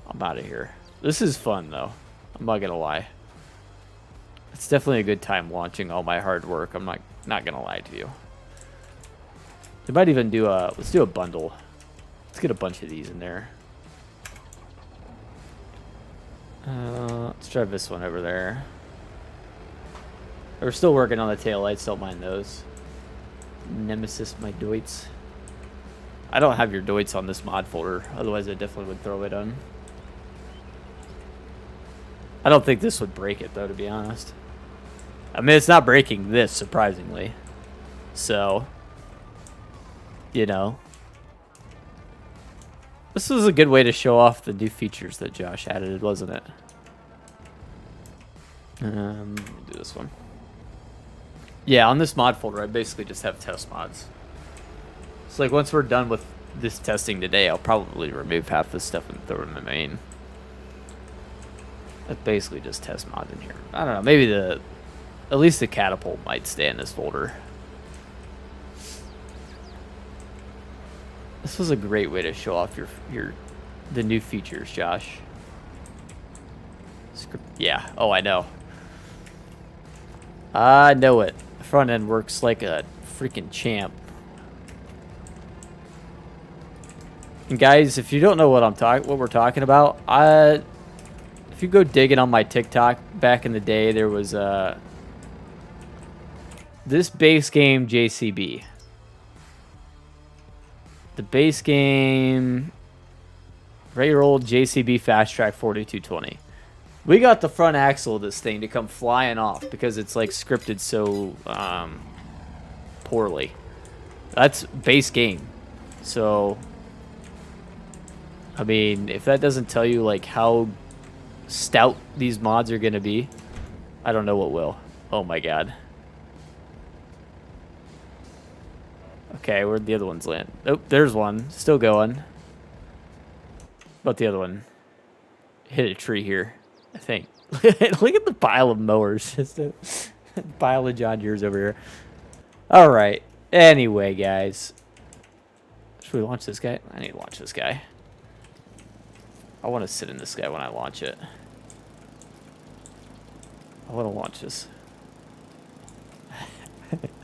I'm out of here. This is fun though. I'm not gonna lie. It's definitely a good time launching all my hard work. I'm not gonna lie to you. We might even do let's do a bundle. Let's get a bunch of these in there. Let's drive this one over there. We're still working on the taillights, don't mind those. Nemesis, my Deutz. I don't have your Deutz on this mod folder, otherwise I definitely would throw it on. I don't think this would break it though, to be honest. I mean, it's not breaking this, surprisingly. So, you know. This was a good way to show off the new features that Josh added, wasn't it? Do this one. Yeah, on this mod folder, I basically just have test mods. So, like, once we're done with this testing today, I'll probably remove half this stuff and throw it in the main. That's basically just test mods in here. I don't know, maybe at least the catapult might stay in this folder. This was a great way to show off the new features, Josh. Yeah. Oh, I know. I know it. The front end works like a freaking champ. And guys, if you don't know what we're talking about, if you go digging on my TikTok back in the day, there was this base game JCB. The base game, regular old JCB Fast Track 4220. We got the front axle of this thing to come flying off because it's like scripted so poorly. That's base game. So, I mean, if that doesn't tell you like how stout these mods are going to be, I don't know what will. Oh my god. Okay, where'd the other ones land? Oh, there's one. Still going. But the other one hit a tree here, I think. Look at the pile of mowers. Just a pile of John Deere's over here. All right. Anyway, guys. Should we launch this guy? I need to launch this guy. I want to sit in this guy when I launch it. I want to launch this.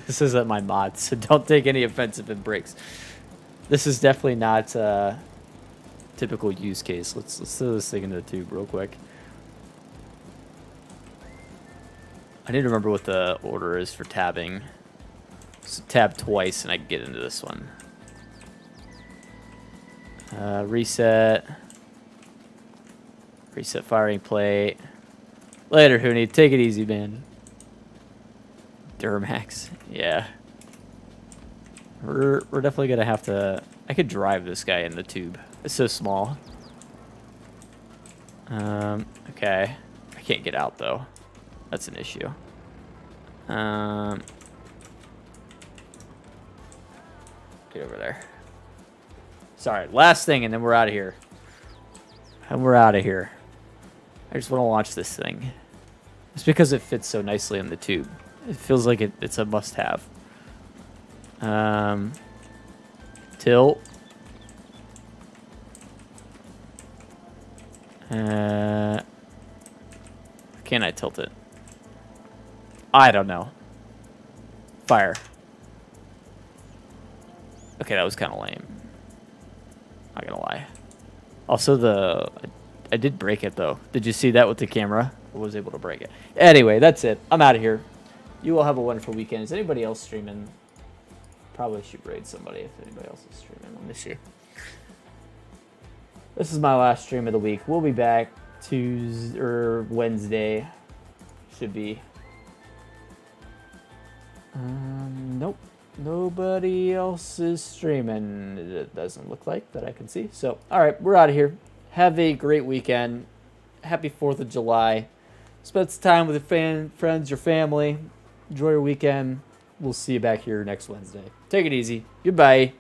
This isn't my mod, so don't take any offense if it breaks. This is definitely not a typical use case. Let's throw this thing into the tube real quick. I need to remember what the order is for tabbing. So tab twice and I can get into this one. Reset. Reset firing plate. Later, Hooney. Take it easy, man. Duramax. Yeah. We're definitely going to have to... I could drive this guy in the tube. It's so small. Okay. I can't get out, though. That's an issue. Get over there. Sorry, last thing, and then we're out of here. And we're out of here. I just want to launch this thing. It's because it fits so nicely in the tube. It feels like it's a must-have. Tilt. Can I tilt it? I don't know. Fire. Okay, that was kind of lame. Not gonna lie. Also, I did break it, though. Did you see that with the camera? I was able to break it. Anyway, that's it. I'm out of here. You all have a wonderful weekend. Is anybody else streaming? Probably should raid somebody if anybody else is streaming. Let me see. This is my last stream of the week. We'll be back Tuesday or Wednesday. Should be. Nope. Nobody else is streaming. It doesn't look like that I can see. So, all right, we're out of here. Have a great weekend. Happy 4th of July. Spend some time with your friends, your family. Enjoy your weekend. We'll see you back here next Wednesday. Take it easy. Goodbye.